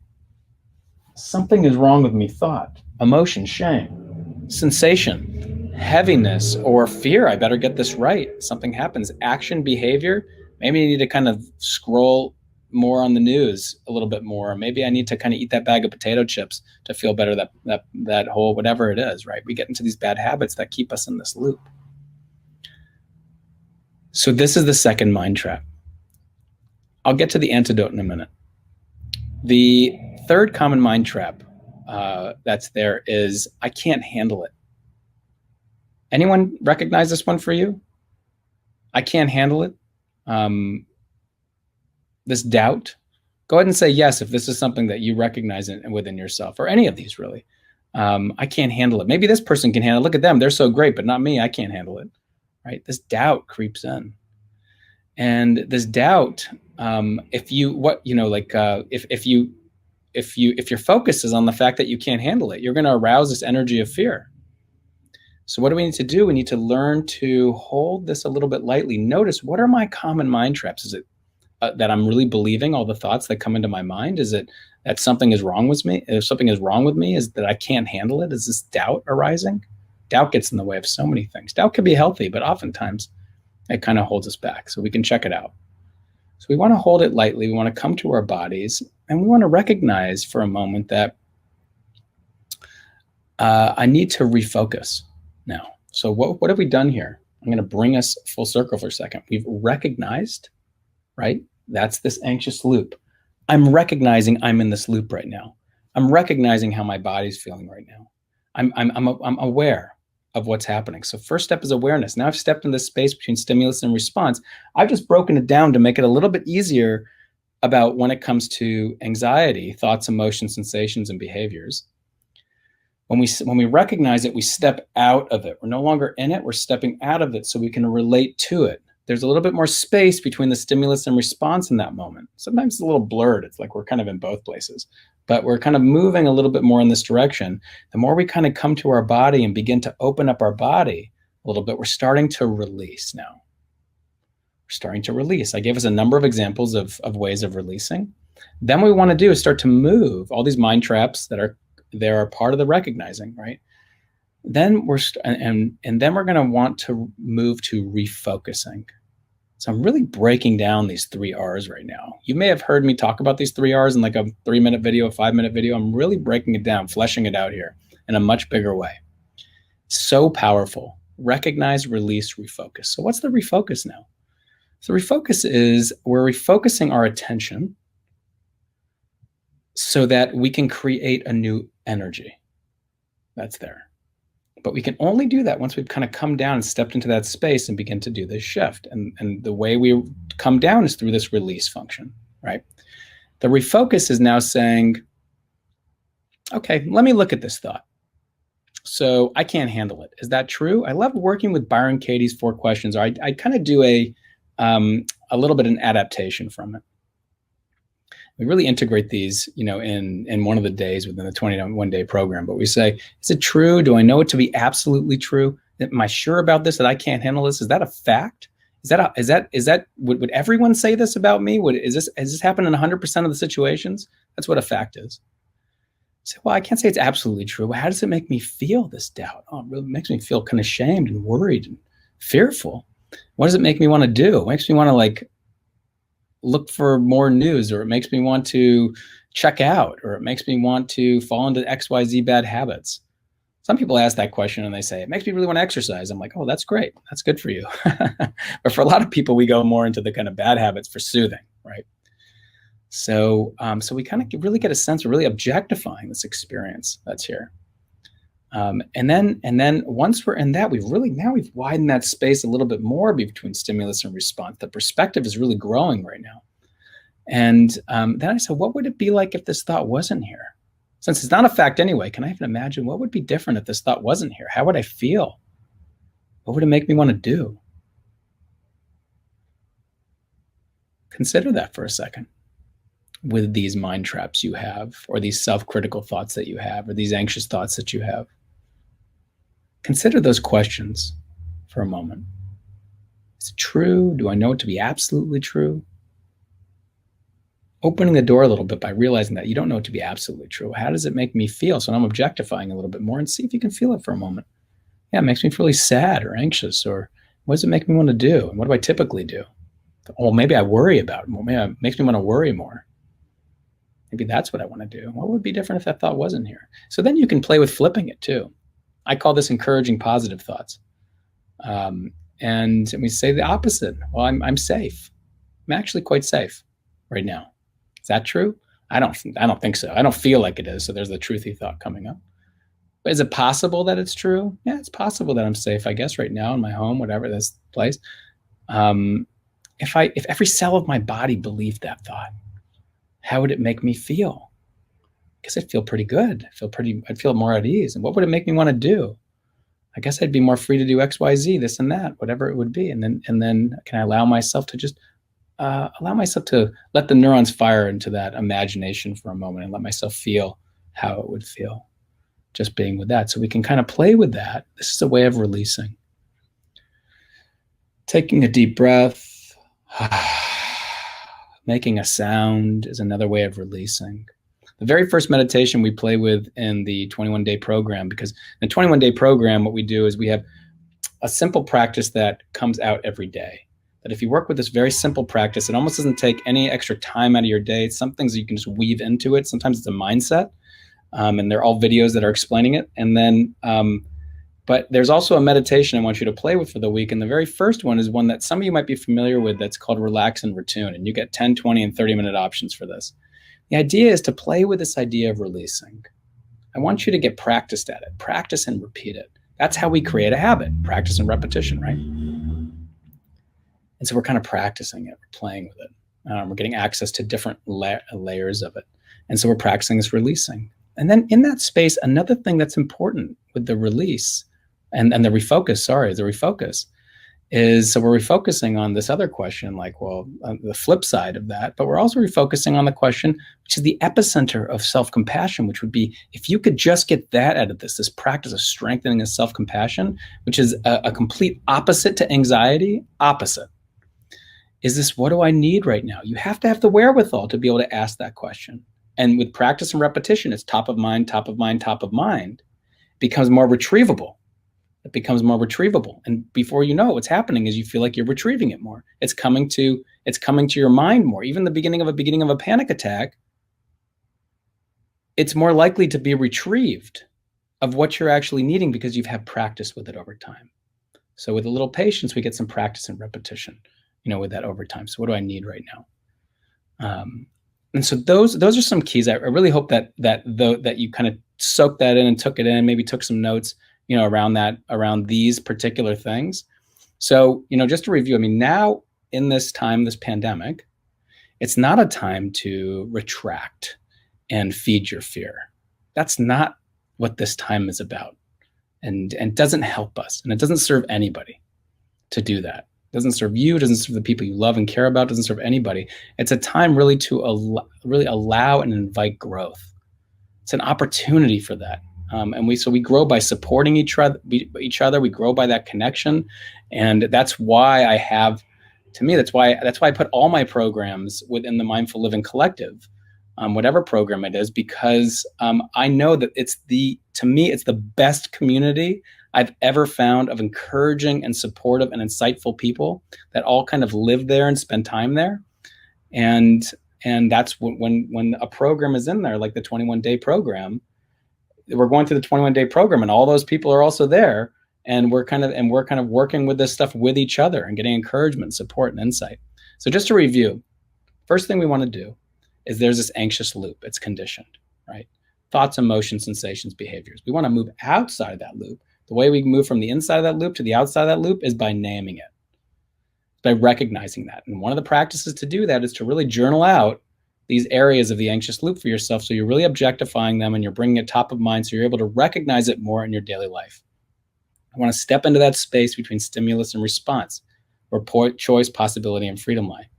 Something is wrong with me. Thought, emotion, shame, sensation, heaviness, or fear. I better get this right. Something happens. Action, behavior. Maybe you need to kind of scroll more on the news a little bit more. Maybe I need to kind of eat that bag of potato chips to feel better, that whole whatever it is, right? We get into these bad habits that keep us in this loop. So this is the second mind trap. I'll get to the antidote in a minute. The third common mind trap that's there is, I can't handle it. Anyone recognize this one for you? I can't handle it. This doubt. Go ahead and say yes if this is something that you recognize within yourself, or any of these really. I can't handle it. Maybe this person can handle it. Look at them. They're so great, but not me. I can't handle it. Right? This doubt creeps in. And this doubt, if your focus is on the fact that you can't handle it, you're going to arouse this energy of fear. So what do we need to do? We need to learn to hold this a little bit lightly. Notice, what are my common mind traps? Is it that I'm really believing all the thoughts that come into my mind? Is it that something is wrong with me? If something is wrong with me, is that I can't handle it? Is this doubt arising? Doubt gets in the way of so many things. Doubt can be healthy, but oftentimes it kind of holds us back. So we can check it out. So we want to hold it lightly. We want to come to our bodies, and we want to recognize for a moment that I need to refocus now. So what have we done here? I'm going to bring us full circle for a second. We've recognized, right? That's this anxious loop. I'm recognizing I'm in this loop right now. I'm recognizing how my body's feeling right now. I'm aware of what's happening. So first step is awareness. Now I've stepped in this space between stimulus and response. I've just broken it down to make it a little bit easier about when it comes to anxiety, thoughts, emotions, sensations, and behaviors. When we recognize it, we step out of it. We're no longer in it. We're stepping out of it so we can relate to it. There's a little bit more space between the stimulus and response in that moment. Sometimes it's a little blurred. It's like we're kind of in both places, but we're kind of moving a little bit more in this direction. The more we kind of come to our body and begin to open up our body a little bit, we're starting to release now. We're starting to release. I gave us a number of examples of ways of releasing. Then what we want to do is start to move all these mind traps that are part of the recognizing, right? Then then we're going to want to move to refocusing. So I'm really breaking down these 3 R's right now. You may have heard me talk about these 3 R's in like a 3-minute video, a 5-minute video. I'm really breaking it down, fleshing it out here in a much bigger way. So powerful. Recognize, release, refocus. So what's the refocus now? So refocus is we're refocusing our attention so that we can create a new energy that's there. But we can only do that once we've kind of come down and stepped into that space and begin to do this shift. And the way we come down is through this release function, right? The refocus is now saying, okay, let me look at this thought. So I can't handle it. Is that true? I love working with Byron Katie's 4 questions. Or I kind of do a little bit an adaptation from it. We really integrate these, in one of the days within the 21-day program. But we say, is it true? Do I know it to be absolutely true? Am I sure about this, that I can't handle this? Is that a fact? Would everyone say this about me? Has this happened in 100% of the situations? That's what a fact is. So, well, I can't say it's absolutely true. But how does it make me feel, this doubt? Oh, it really makes me feel kind of shamed and worried and fearful. What does it make me want to do? It makes me want to look for more news, or it makes me want to check out, or it makes me want to fall into XYZ bad habits. Some people ask that question and they say, it makes me really want to exercise. I'm like, oh, that's great. That's good for you. But for a lot of people, we go more into the kind of bad habits for soothing, right? So we kind of really get a sense of really objectifying this experience that's here. And then once we're in that, we've widened that space a little bit more between stimulus and response. The perspective is really growing right now. And then I said, what would it be like if this thought wasn't here? Since it's not a fact anyway, can I even imagine what would be different if this thought wasn't here? How would I feel? What would it make me want to do? Consider that for a second. With these mind traps you have, or these self-critical thoughts that you have, or these anxious thoughts that you have. Consider those questions for a moment. Is it true? Do I know it to be absolutely true? Opening the door a little bit by realizing that you don't know it to be absolutely true. How does it make me feel? So I'm objectifying a little bit more, and see if you can feel it for a moment. Yeah, it makes me really sad or anxious, or what does it make me want to do? And what do I typically do? Oh, maybe I worry about it more. Maybe it makes me want to worry more. Maybe that's what I want to do. What would be different if that thought wasn't here? So then you can play with flipping it too. I call this encouraging positive thoughts. And we say the opposite. Well, I'm safe. I'm actually quite safe right now. Is that true? I don't think so. I don't feel like it is. So there's the truthy thought coming up. But is it possible that it's true? Yeah, it's possible that I'm safe, I guess, right now in my home, whatever this place. If every cell of my body believed that thought, how would it make me feel? I guess I'd feel pretty good. I'd feel more at ease. And what would it make me want to do? I guess I'd be more free to do X, Y, Z, this and that, whatever it would be. And then can I allow myself to just let the neurons fire into that imagination for a moment, and let myself feel how it would feel just being with that. So we can kind of play with that. This is a way of releasing. Taking a deep breath, making a sound is another way of releasing. The very first meditation we play with in the 21-day program, because in the 21-day program, what we do is we have a simple practice that comes out every day. That if you work with this very simple practice, it almost doesn't take any extra time out of your day. Some things you can just weave into it. Sometimes it's a mindset, and they're all videos that are explaining it. And then, but there's also a meditation I want you to play with for the week. And the very first one is one that some of you might be familiar with, that's called Relax and Retune. And you get 10, 20, and 30-minute options for this. The idea is to play with this idea of releasing. I want you to get practiced at it. Practice and repeat it. That's how we create a habit. Practice and repetition, right? And so we're kind of practicing it. We're playing with it. We're getting access to different layers of it. And so we're practicing this releasing. And then in that space, another thing that's important with the release and the refocus, is, so we're refocusing on this other question, the flip side of that, but we're also refocusing on the question, which is the epicenter of self-compassion, which would be, if you could just get that out of this practice of strengthening of self-compassion, which is a complete opposite to anxiety, is this, what do I need right now? You have to have the wherewithal to be able to ask that question. And with practice and repetition, it's top of mind, top of mind, top of mind. It becomes more retrievable. And before you know it, what's happening is you feel like you're retrieving it more. It's coming to your mind more. Even the beginning of a panic attack, it's more likely to be retrieved of what you're actually needing, because you've had practice with it over time. So with a little patience, we get some practice and repetition, with that over time. So what do I need right now? And so those are some keys. I really hope that you kind of soaked that in and took it in, maybe took some notes, around these particular things. So, just to review, now in this time, this pandemic, it's not a time to retract and feed your fear. That's not what this time is about. and doesn't help us, and it doesn't serve anybody to do that. It doesn't serve you, it doesn't serve the people you love and care about, it doesn't serve anybody. It's a time really to really allow and invite growth. It's an opportunity for that. And we grow by supporting each other. We grow by that connection, and that's why I have, to me, that's why I put all my programs within the Mindful Living Collective, whatever program it is, because I know that to me, it's the best community I've ever found of encouraging and supportive and insightful people that all kind of live there and spend time there. And that's when a program is in there, like the 21-day program, we're going through the 21-day program, and all those people are also there, and we're kind of working with this stuff with each other and getting encouragement, support, and insight. So just to review, first thing we want to do is there's this anxious loop. It's conditioned, right? Thoughts, emotions, sensations, behaviors. We want to move outside of that loop. The way we move from the inside of that loop to the outside of that loop is by naming it, by recognizing that. And one of the practices to do that is to really journal out these areas of the anxious loop for yourself, so you're really objectifying them and you're bringing it top of mind, so you're able to recognize it more in your daily life. I want to step into that space between stimulus and response, where choice, possibility, and freedom lie.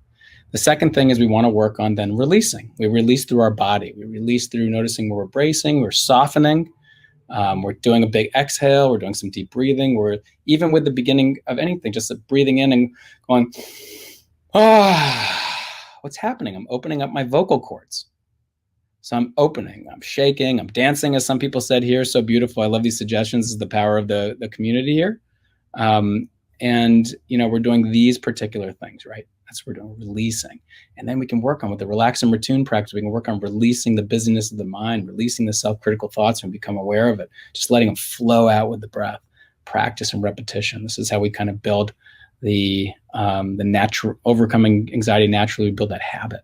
The second thing is we want to work on then releasing. We release through our body. We release through noticing where we're bracing, we're softening, we're doing a big exhale, we're doing some deep breathing, we're even with the beginning of anything, just breathing in and going, what's happening? I'm opening up my vocal cords. So I'm opening, I'm shaking, I'm dancing, as some people said here. So beautiful. I love these suggestions. This is the power of the community here. And, we're doing these particular things, right? That's what we're doing, releasing. And then we can work on with the relax and return practice. We can work on releasing the busyness of the mind, releasing the self-critical thoughts and become aware of it, just letting them flow out with the breath, practice and repetition. This is how we kind of build the natural, overcoming anxiety naturally. We build that habit.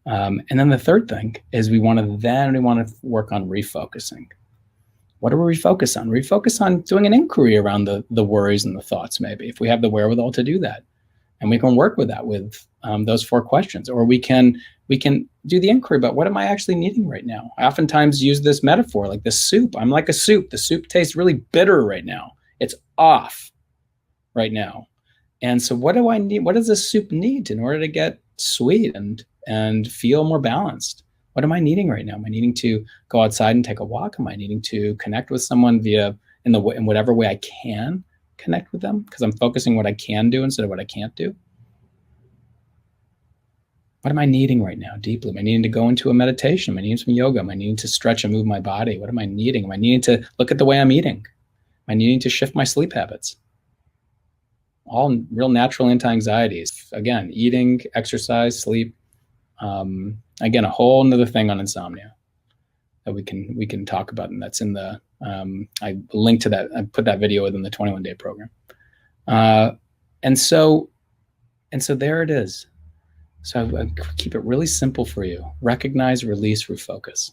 And then the third thing is we want to work on refocusing. What do we refocus on? Refocus on doing an inquiry around the worries and the thoughts, maybe, if we have the wherewithal to do that. And we can work with that with those 4 questions. Or we can do the inquiry about what am I actually needing right now? I oftentimes use this metaphor, like the soup. I'm like a soup. The soup tastes really bitter right now. It's off right now. And so what do I need? What does this soup need in order to get sweet and feel more balanced? What am I needing right now? Am I needing to go outside and take a walk? Am I needing to connect with someone in whatever way I can connect with them? Because I'm focusing what I can do instead of what I can't do. What am I needing right now deeply? Am I needing to go into a meditation? Am I needing some yoga? Am I needing to stretch and move my body? What am I needing? Am I needing to look at the way I'm eating? Am I needing to shift my sleep habits? All real natural anti-anxieties. Again, eating, exercise, sleep. Again, a whole nother thing on insomnia that we can talk about, and that's in the I linked to that. I put that video within the 21-day program. And so there it is. So I keep it really simple for you. Recognize, release, refocus,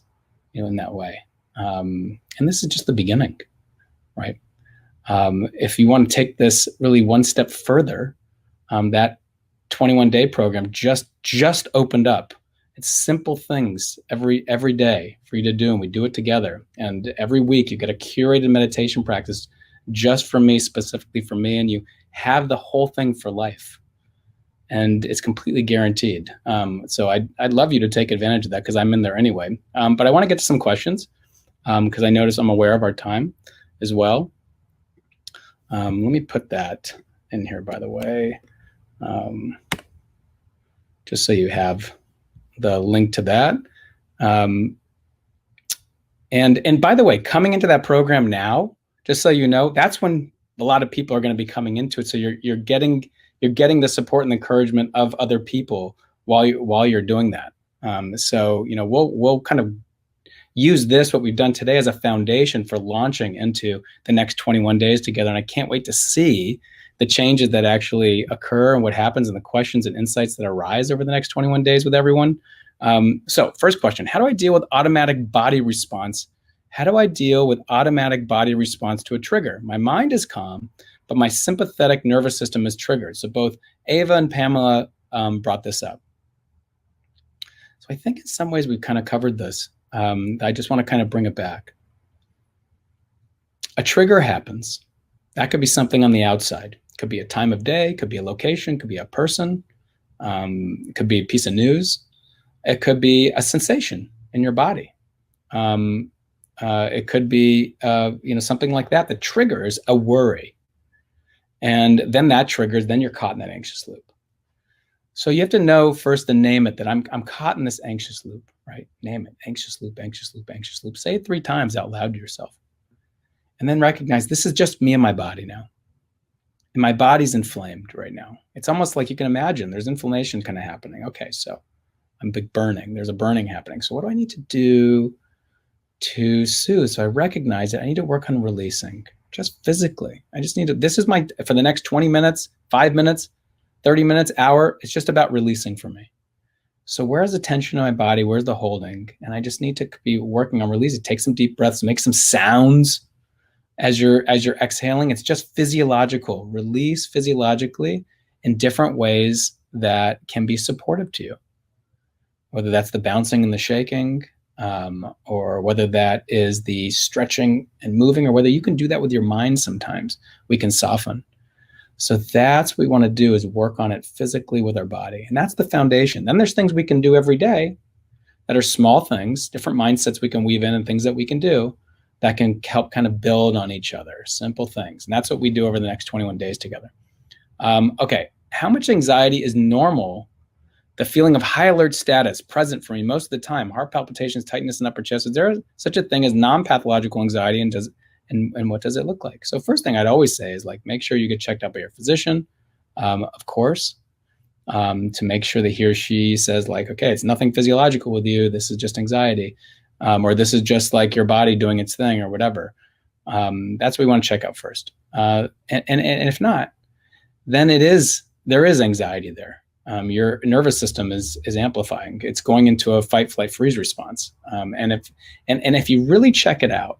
in that way. And this is just the beginning, right? If you want to take this really one step further, that 21-day program just opened up. It's simple things every day for you to do, and we do it together. And every week you get a curated meditation practice just from me, specifically for me, and you have the whole thing for life. And it's completely guaranteed. So I'd love you to take advantage of that, because I'm in there anyway. But I want to get to some questions, because I notice I'm aware of our time as well. Let me put that in here, by the way, just so you have the link to that. And by the way, coming into that program now, just so you know, that's when a lot of people are going to be coming into it. So you're getting the support and encouragement of other people while you're doing that. So we'll kind of use what we've done today as a foundation for launching into the next 21 days together. And I can't wait to see the changes that actually occur and what happens and the questions and insights that arise over the next 21 days with everyone. So first question, how do I deal with automatic body response? How do I deal with automatic body response to a trigger? My mind is calm, but my sympathetic nervous system is triggered. So both Ava and Pamela brought this up. So I think in some ways we've kind of covered this. I just want to kind of bring it back. A trigger happens. That could be something on the outside. It could be a time of day, could be a location, could be a person, it could be a piece of news. It could be a sensation in your body. It could be something like that that triggers a worry. And then that triggers, then you're caught in that anxious loop. So you have to know first to name it, that I'm caught in this anxious loop, right? Name it, anxious loop, anxious loop, anxious loop. Say it 3 times out loud to yourself. And then recognize this is just me and my body now. And my body's inflamed right now. It's almost like you can imagine there's inflammation kind of happening. Okay, so I'm big burning. There's a burning happening. So what do I need to do to soothe? So I recognize it. I need to work on releasing just physically. I just need to, this is my, for the next 20 minutes, 5 minutes, 30 minutes, hour, it's just about releasing for me. So where's the tension in my body? Where's the holding? And I just need to be working on releasing. Take some deep breaths, make some sounds as you're exhaling. It's just physiological. Release physiologically in different ways that can be supportive to you. Whether that's the bouncing and the shaking, or whether that is the stretching and moving, or whether you can do that with your mind sometimes. We can soften. So that's what we want to do, is work on it physically with our body. And that's the foundation. Then there's things we can do every day that are small things, different mindsets we can weave in, and things that we can do that can help kind of build on each other, simple things. And that's what we do over the next 21 days together. Okay, how much anxiety is normal? The feeling of high alert status present for me most of the time, heart palpitations, tightness in upper chest. Is there such a thing as non-pathological anxiety, and what does it look like? So first thing I'd always say is, like, make sure you get checked out by your physician, of course, to make sure that he or she says, like, okay, it's nothing physiological with you. This is just anxiety, or this is just like your body doing its thing, or whatever. That's what we want to check out first. And if not, then there is anxiety there. Your nervous system is amplifying. It's going into a fight, flight, freeze response. And if you really check it out,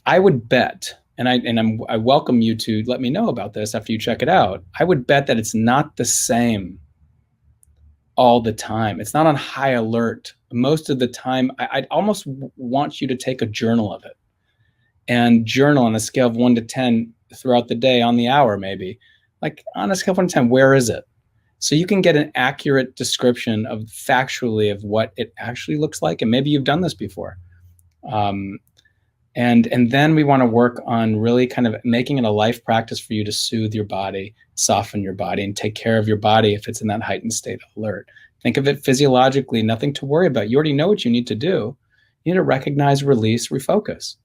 I would bet, and I welcome you to let me know about this after you check it out. I would bet that it's not the same all the time. It's not on high alert most of the time. I'd almost want you to take a journal of it, and journal on a scale of 1 to 10 throughout the day, on the hour maybe. Like, on a scale of 1 to 10, where is it? So you can get an accurate description of factually of what it actually looks like. And maybe you've done this before. And then we want to work on really kind of making it a life practice for you to soothe your body, soften your body, and take care of your body if it's in that heightened state of alert. Think of it physiologically, nothing to worry about. You already know what you need to do. You need to recognize, release, refocus.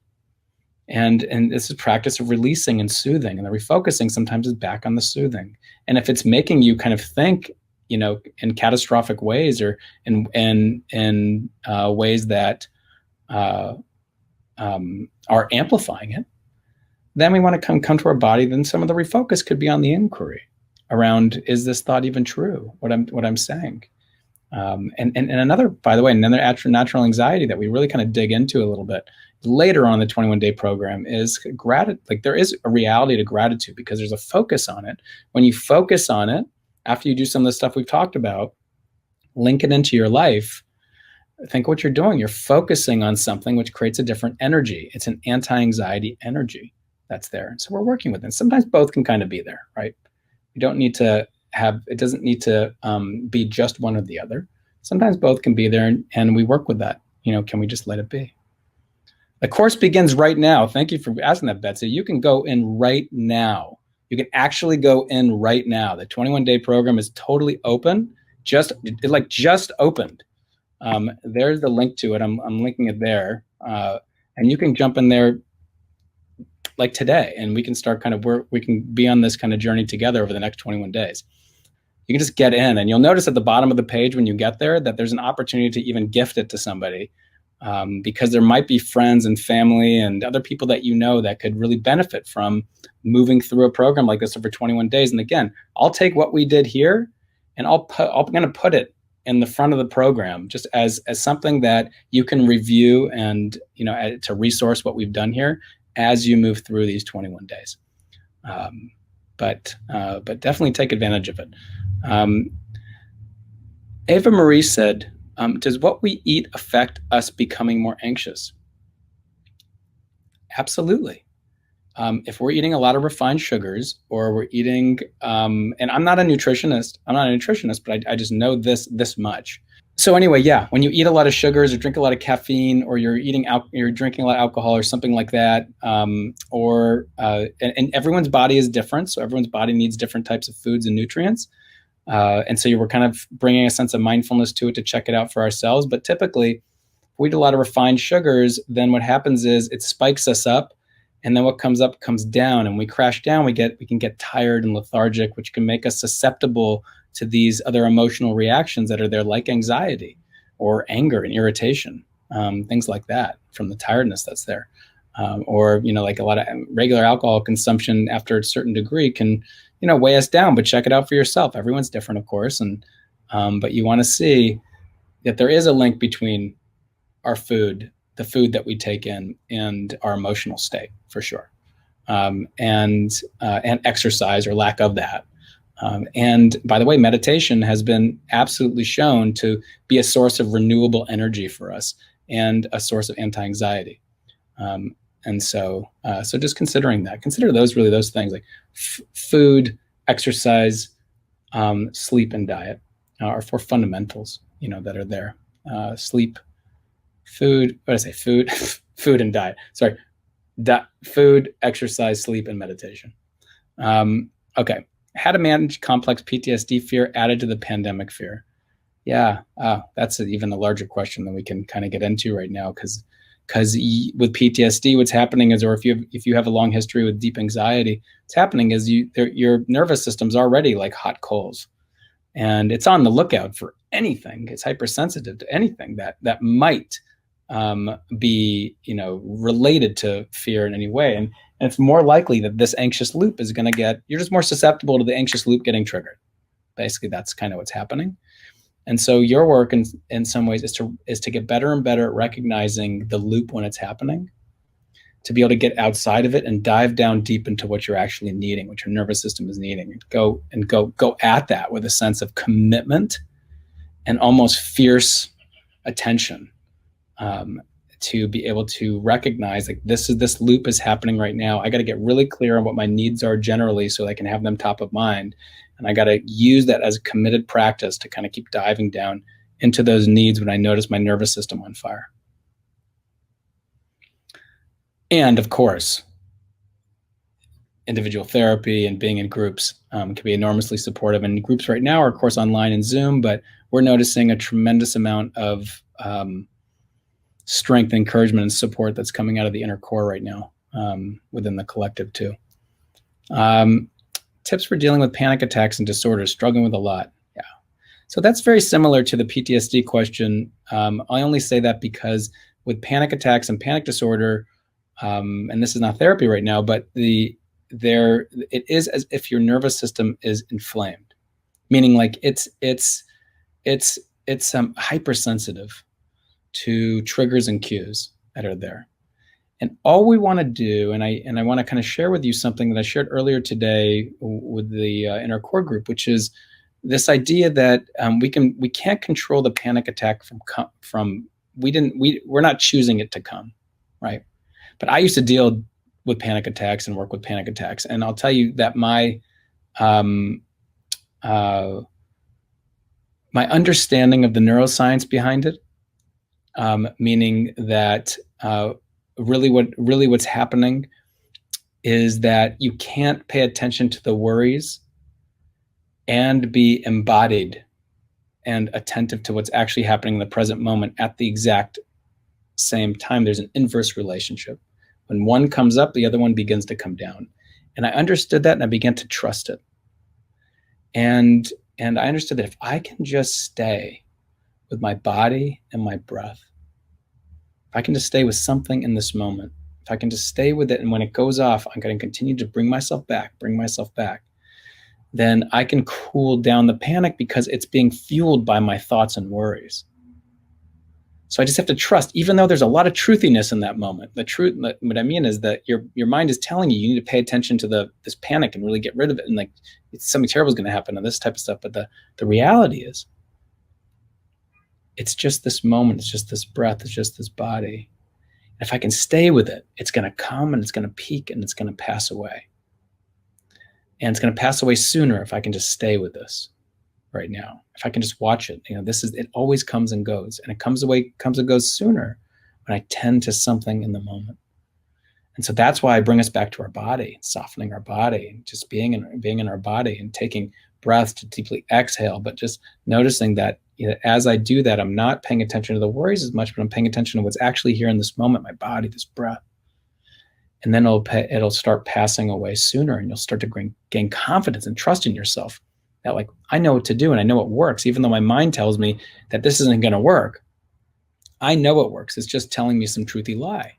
And this is practice of releasing and soothing. And the refocusing sometimes is back on the soothing. And if it's making you kind of think, in catastrophic ways, or in ways that are amplifying it, then we want to come to our body. Then some of the refocus could be on the inquiry around, is this thought even true? What I'm saying? And another, by the way, another natural anxiety that we really kind of dig into a little bit later on in the 21-day program is gratitude. Like, there is a reality to gratitude because there's a focus on it. When you focus on it, after you do some of the stuff we've talked about, link it into your life, think what you're doing. You're focusing on something which creates a different energy. It's an anti-anxiety energy that's there. And so we're working with it. Sometimes both can kind of be there, right? You don't need to have, it doesn't need to be just one or the other. Sometimes both can be there, and we work with that. Can we just let it be? The course begins right now. Thank you for asking that, Betsy. You can go in right now. You can actually go in right now. The 21-day program is totally open. Just opened. There's the link to it. I'm linking it there. And you can jump in there like today, and we can start we can be on this kind of journey together over the next 21 days. You can just get in, and you'll notice at the bottom of the page when you get there that there's an opportunity to even gift it to somebody, because there might be friends and family and other people that that could really benefit from moving through a program like this over 21 days. And again, I'll take what we did here, and I'm going to put it in the front of the program just as something that you can review and to resource what we've done here as you move through these 21 days. But definitely take advantage of it. Ava Marie said, does what we eat affect us becoming more anxious? Absolutely. If we're eating a lot of refined sugars, or we're eating, and I'm not a nutritionist, but I just know this much. So anyway, yeah, when you eat a lot of sugars or drink a lot of caffeine, or you're drinking a lot of alcohol or something like that, and everyone's body is different, so everyone's body needs different types of foods and nutrients. And so you were kind of bringing a sense of mindfulness to it to check it out for ourselves. But typically, if we eat a lot of refined sugars, then what happens is it spikes us up, and then what comes up comes down, and we crash down. We can get tired and lethargic, which can make us susceptible to these other emotional reactions that are there, like anxiety or anger and irritation, things like that from the tiredness that's there. Or, like a lot of regular alcohol consumption after a certain degree can, weigh us down. But check it out for yourself. Everyone's different, of course. But you want to see that there is a link between our food, the food that we take in, and our emotional state, for sure. And exercise, or lack of that. And by the way, meditation has been absolutely shown to be a source of renewable energy for us, and a source of anti-anxiety. And so just consider those things, like food, exercise, sleep, and diet are four fundamentals, that are there. Sleep, food, food, food and diet. Sorry. Food, exercise, sleep, and meditation. Okay. How to manage complex PTSD fear added to the pandemic fear. Yeah, that's even a larger question than we can kind of get into right now, because with PTSD, what's happening is, or if you have a long history with deep anxiety, what's happening is your nervous system's already like hot coals, and it's on the lookout for anything. It's hypersensitive to anything that might be related to fear in any way, and it's more likely that this anxious loop is going to you're just more susceptible to the anxious loop getting triggered. Basically, that's kind of what's happening. And so your work in some ways is to get better and better at recognizing the loop when it's happening, to be able to get outside of it and dive down deep into what you're actually needing, what your nervous system is needing, and go at that with a sense of commitment and almost fierce attention, to be able to recognize, like, this loop is happening right now. I got to get really clear on what my needs are generally, so I can have them top of mind. And I got to use that as a committed practice to kind of keep diving down into those needs when I notice my nervous system on fire. And of course, individual therapy and being in groups can be enormously supportive. And groups right now are, of course, online and Zoom, but we're noticing a tremendous amount of strength, encouragement, and support that's coming out of the inner core right now, within the collective too. Tips for dealing with panic attacks and disorders, struggling with a lot. Yeah. So that's very similar to the PTSD question. I only say that because with panic attacks and panic disorder, and this is not therapy right now, but it is as if your nervous system is inflamed, meaning like it's hypersensitive to triggers and cues that are there. And all we want to do, and I want to kind of share with you something that I shared earlier today with the inner core group, which is this idea that we can't control the panic attack we're not choosing it to come, right? But I used to deal with panic attacks and work with panic attacks, and I'll tell you that my understanding of the neuroscience behind it, meaning that really what's happening is that you can't pay attention to the worries and be embodied and attentive to what's actually happening in the present moment at the exact same time. There's an inverse relationship. When one comes up, the other one begins to come down. And I understood that, and I began to trust it. And I understood that if I can just stay with my body and my breath, if I can just stay with something in this moment, if I can just stay with it, and when it goes off, I'm going to continue to bring myself back, then I can cool down the panic because it's being fueled by my thoughts and worries. So I just have to trust, even though there's a lot of truthiness in that moment. The truth, what I mean is that your mind is telling you need to pay attention to this panic and really get rid of it. And like, something terrible is going to happen and this type of stuff. But the reality is, it's just this moment. It's just this breath. It's just this body. If I can stay with it, it's going to come and it's going to peak and it's going to pass away. And it's going to pass away sooner if I can just stay with this right now. If I can just watch it, it always comes and goes, and it comes and goes sooner when I tend to something in the moment. And so that's why I bring us back to our body, softening our body, just being in our body and taking breath to deeply exhale, but just noticing that as I do that, I'm not paying attention to the worries as much, but I'm paying attention to what's actually here in this moment, my body, this breath. And then it'll start passing away sooner, and you'll start to gain confidence and trust in yourself that, like, I know what to do and I know what works, even though my mind tells me that this isn't going to work. I know it works. It's just telling me some truthy lie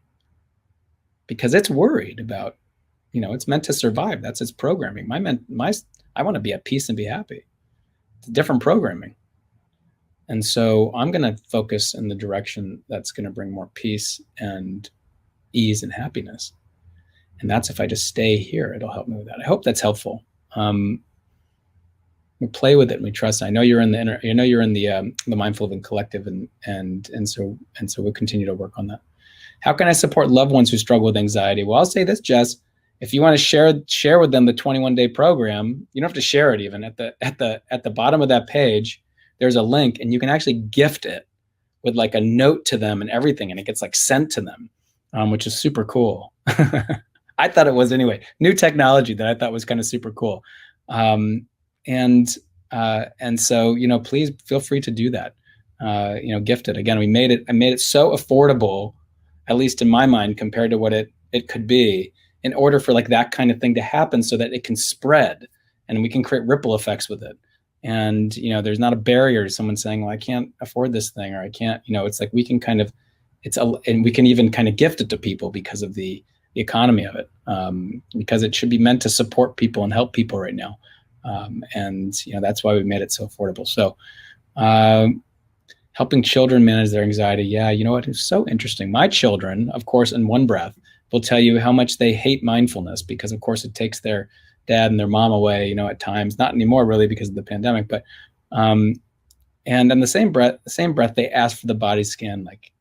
because it's worried about, it's meant to survive. That's its programming. I want to be at peace and be happy. It's different programming. And so I'm going to focus in the direction that's going to bring more peace and ease and happiness. And that's if I just stay here, it'll help me with that. I hope that's helpful. We play with it and we trust. I know you're in the Mindful Living Collective, and so we'll continue to work on that. How can I support loved ones who struggle with anxiety? Well, I'll say this, Jess. If you want to share with them the 21-day program, you don't have to share it even. At the bottom of that page, there's a link, and you can actually gift it with like a note to them and everything, and it gets like sent to them, which is super cool. I thought it was anyway. New technology that I thought was kind of super cool. And so, please feel free to do that. Gift it. Again, I made it so affordable, at least in my mind, compared to what it could be, in order for like that kind of thing to happen so that it can spread and we can create ripple effects with it. And, there's not a barrier to someone saying, well, I can't afford this thing, or I can't, it's like we can and we can even kind of gift it to people because of the economy of it, because it should be meant to support people and help people right now. And that's why we made it so affordable. So helping children manage their anxiety. Yeah, you know what? It's so interesting. My children, of course, in one breath, will tell you how much they hate mindfulness because, of course, it takes their dad and their mom away, at times. Not anymore, really, because of the pandemic. But and in the same breath, they ask for the body scan like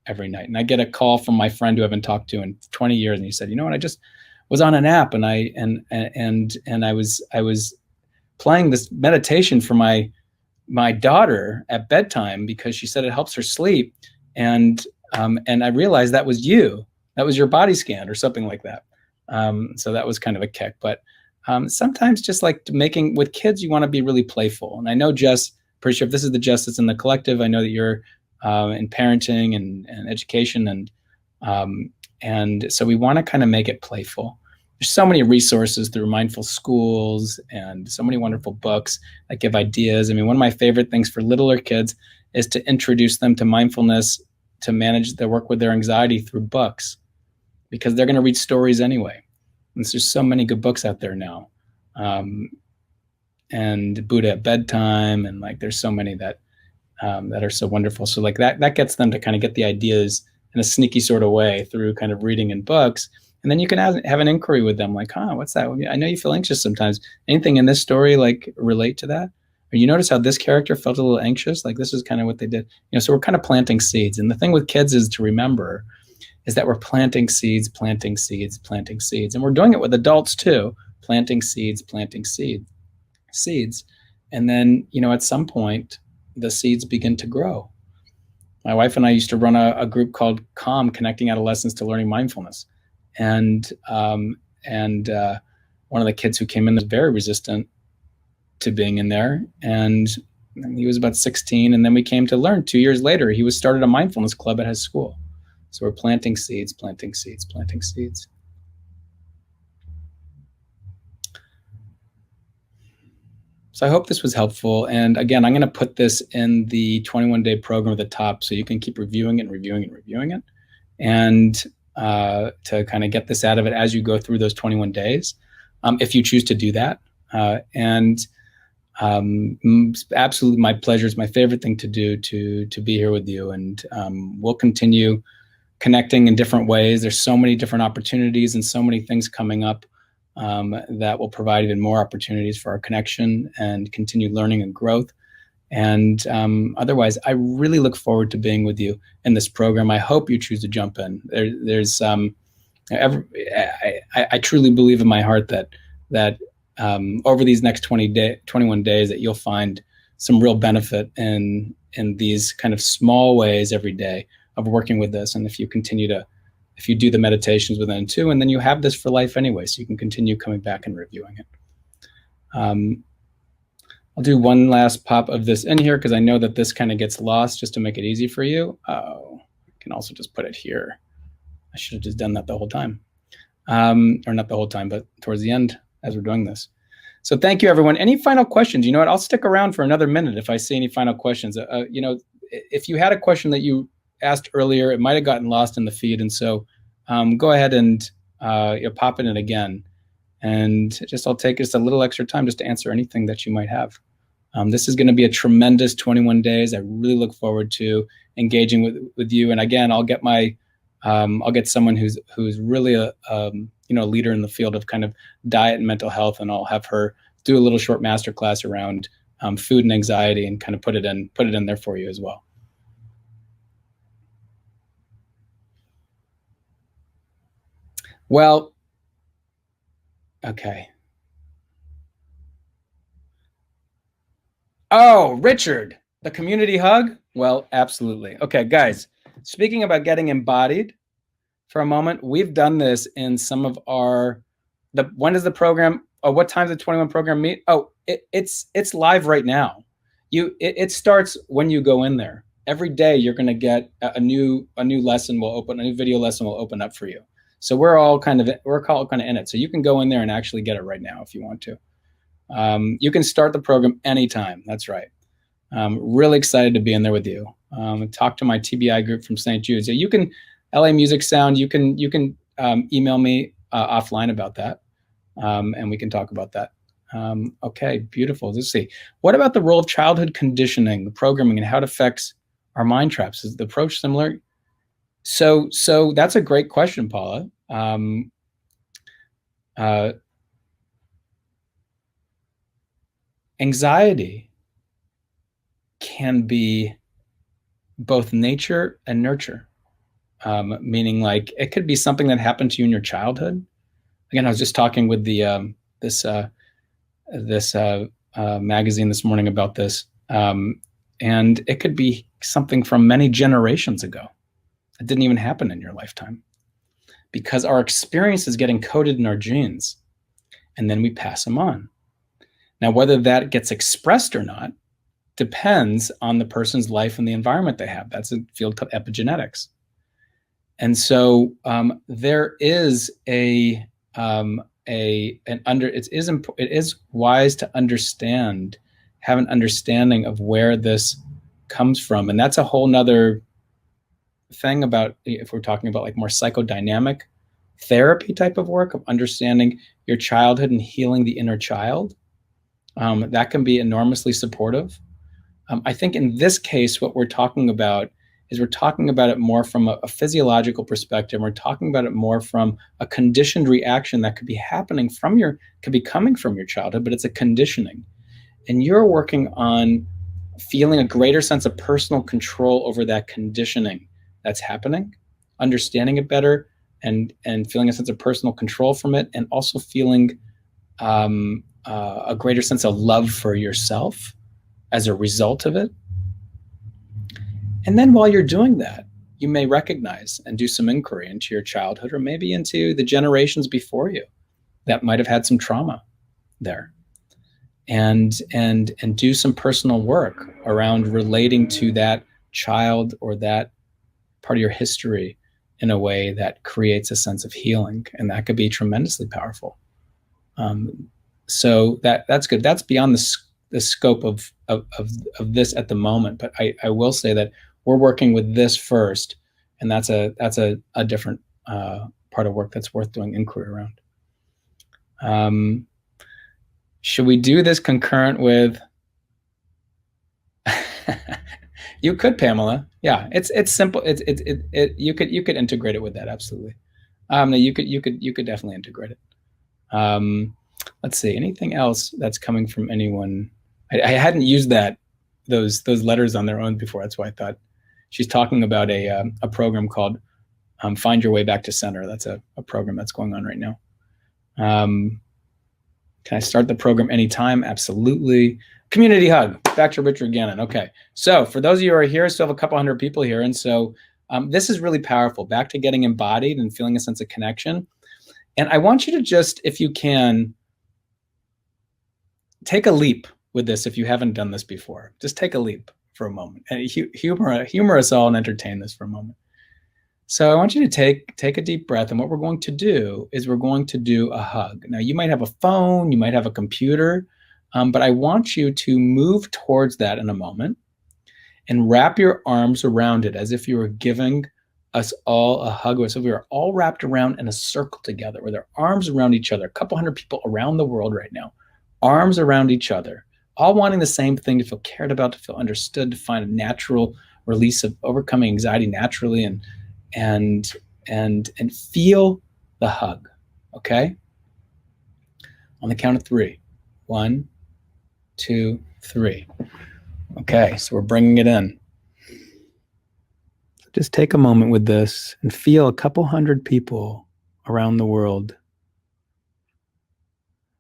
every night. And I get a call from my friend who I haven't talked to in 20 years, and he said, I just was on an app, and I was playing this meditation for my daughter at bedtime because she said it helps her sleep, and I realized that was your body scan or something like that. So that was kind of a kick. But sometimes just like making with kids, you want to be really playful. And I know Jess, pretty sure if this is the Jess that's in the collective, I know that you're in parenting and education, and so we want to kind of make it playful. There's so many resources through Mindful Schools and so many wonderful books that give ideas. I mean, one of my favorite things for littler kids is to introduce them to mindfulness, to manage their work with their anxiety through books, because they're going to read stories anyway. And there's so many good books out there now. And Buddha at Bedtime, and like there's so many that are so wonderful. So like that gets them to kind of get the ideas in a sneaky sort of way through kind of reading in books. And then you can have an inquiry with them like, what's that? I know you feel anxious sometimes. Anything in this story like relate to that? Or you notice how this character felt a little anxious? Like this is kind of what they did. So we're kind of planting seeds. And the thing with kids is to remember is that we're planting seeds. And we're doing it with adults too. Planting seeds. And then, at some point, the seeds begin to grow. My wife and I used to run a group called CALM, Connecting Adolescents to Learning Mindfulness. And one of the kids who came in was very resistant to being in there. And he was about 16. And then we came to learn 2 years later, he started a mindfulness club at his school. So we're planting seeds. So I hope this was helpful. And again, I'm going to put this in the 21-day program at the top so you can keep reviewing it. And to kind of get this out of it as you go through those 21 days, if you choose to do that. Absolutely my pleasure. It's my favorite thing to do to be here with you. And we'll continue connecting in different ways. There's so many different opportunities and so many things coming up that will provide even more opportunities for our connection and continued learning and growth. And otherwise, I really look forward to being with you in this program. I hope you choose to jump in. I truly believe in my heart that over these next 21 days that you'll find some real benefit in these kind of small ways every day of working with this. And if you do the meditations within too, and then you have this for life anyway, so you can continue coming back and reviewing it. I'll do one last pop of this in here because I know that this kind of gets lost just to make it easy for you. Oh, I can also just put it here. I should have just done that the whole time. Or not the whole time, but towards the end as we're doing this. So thank you, everyone. Any final questions? You know what? I'll stick around for another minute if I see any final questions. If you had a question that you asked earlier, it might have gotten lost in the feed. And so go ahead and pop it in again. And I'll take just a little extra time just to answer anything that you might have. This is going to be a tremendous 21 days. I really look forward to engaging with you. And again, I'll get someone who's really a leader in the field of kind of diet and mental health, and I'll have her do a little short masterclass around food and anxiety, and kind of put it in there for you as well. Well, okay. Oh, Richard, the community hug? Well, absolutely. Okay, guys, speaking about getting embodied for a moment, we've done this in some of when does the program, what time does the 21 program meet? Oh, it's live right now. It starts when you go in there. Every day you're going to get a new lesson will open, a new video lesson will open up for you. So we're all kind of in it. So you can go in there and actually get it right now if you want to. You can start the program anytime. That's right. Really excited to be in there with you. Talk to my TBI group from St. Jude's. You can, LA Music Sound, you can email me offline about that, and we can talk about that. Okay, beautiful. Let's see. What about the role of childhood conditioning, the programming, and how it affects our mind traps? Is the approach similar? So that's a great question, Paula. Anxiety can be both nature and nurture, meaning like it could be something that happened to you in your childhood. Again, I was just talking with this magazine this morning about this, and it could be something from many generations ago. It didn't even happen in your lifetime, because our experience is getting coded in our genes, and then we pass them on. Now, whether that gets expressed or not depends on the person's life and the environment they have. That's a field called epigenetics. And so there is it is wise to have an understanding of where this comes from. And that's a whole nother thing about, if we're talking about like more psychodynamic therapy type of work, of understanding your childhood and healing the inner child. That can be enormously supportive. I think in this case, what we're talking about is we're talking about it more from a physiological perspective. We're talking about it more from a conditioned reaction that could be coming from your childhood, but it's a conditioning. And you're working on feeling a greater sense of personal control over that conditioning that's happening, understanding it better, and feeling a sense of personal control from it, and also feeling a greater sense of love for yourself as a result of it. And then while you're doing that, you may recognize and do some inquiry into your childhood, or maybe into the generations before you that might have had some trauma there, and do some personal work around relating to that child or that part of your history in a way that creates a sense of healing. And that could be tremendously powerful. So that's good. That's beyond the scope of this at the moment. But I will say that we're working with this first, and that's a different part of work that's worth doing inquiry around. Should we do this concurrent with? You could, Pamela. Yeah, it's simple. You could integrate it with that, absolutely. No, you could definitely integrate it. Let's see, anything else that's coming from anyone? I hadn't used that those letters on their own before. That's why I thought she's talking about a program called Find Your Way Back to Center. That's a program that's going on right now. Can I start the program anytime? Absolutely. Community hug. Back to Richard Gannon. Okay. So for those of you who are here, still have a couple hundred people here. And so this is really powerful. Back to getting embodied and feeling a sense of connection. And I want you to just, if you can, take a leap with this if you haven't done this before. Just take a leap for a moment. And humor us all and entertain this for a moment. So I want you to take a deep breath, and what we're going to do is we're going to do a hug. Now, you might have a phone, you might have a computer, but I want you to move towards that in a moment and wrap your arms around it as if you were giving us all a hug, as if we were all wrapped around in a circle together with our arms around each other. A couple hundred people around the world right now, arms around each other, all wanting the same thing, to feel cared about, to feel understood, to find a natural release of overcoming anxiety naturally, and feel the hug. Okay? On the count of 3. 1, 2, 3. Okay, so we're bringing it in. So just take a moment with this and feel a couple hundred people around the world.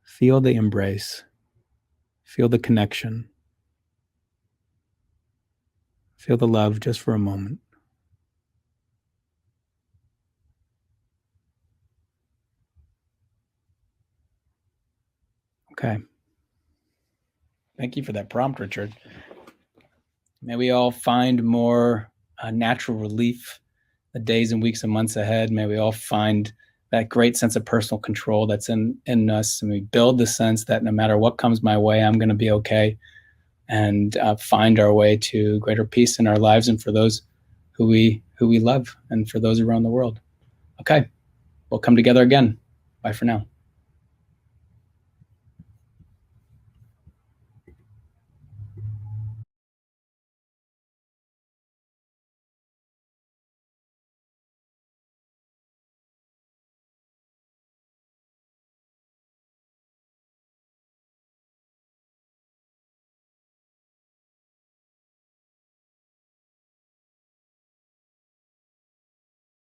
Feel the embrace. Feel the connection. Feel the love just for a moment. Okay. Thank you for that prompt, Richard. May we all find more natural relief the days and weeks and months ahead. May we all find that great sense of personal control that's in us, and we build the sense that no matter what comes my way, I'm going to be okay, and find our way to greater peace in our lives and for those who we love and for those around the world. Okay, we'll come together again. Bye for now.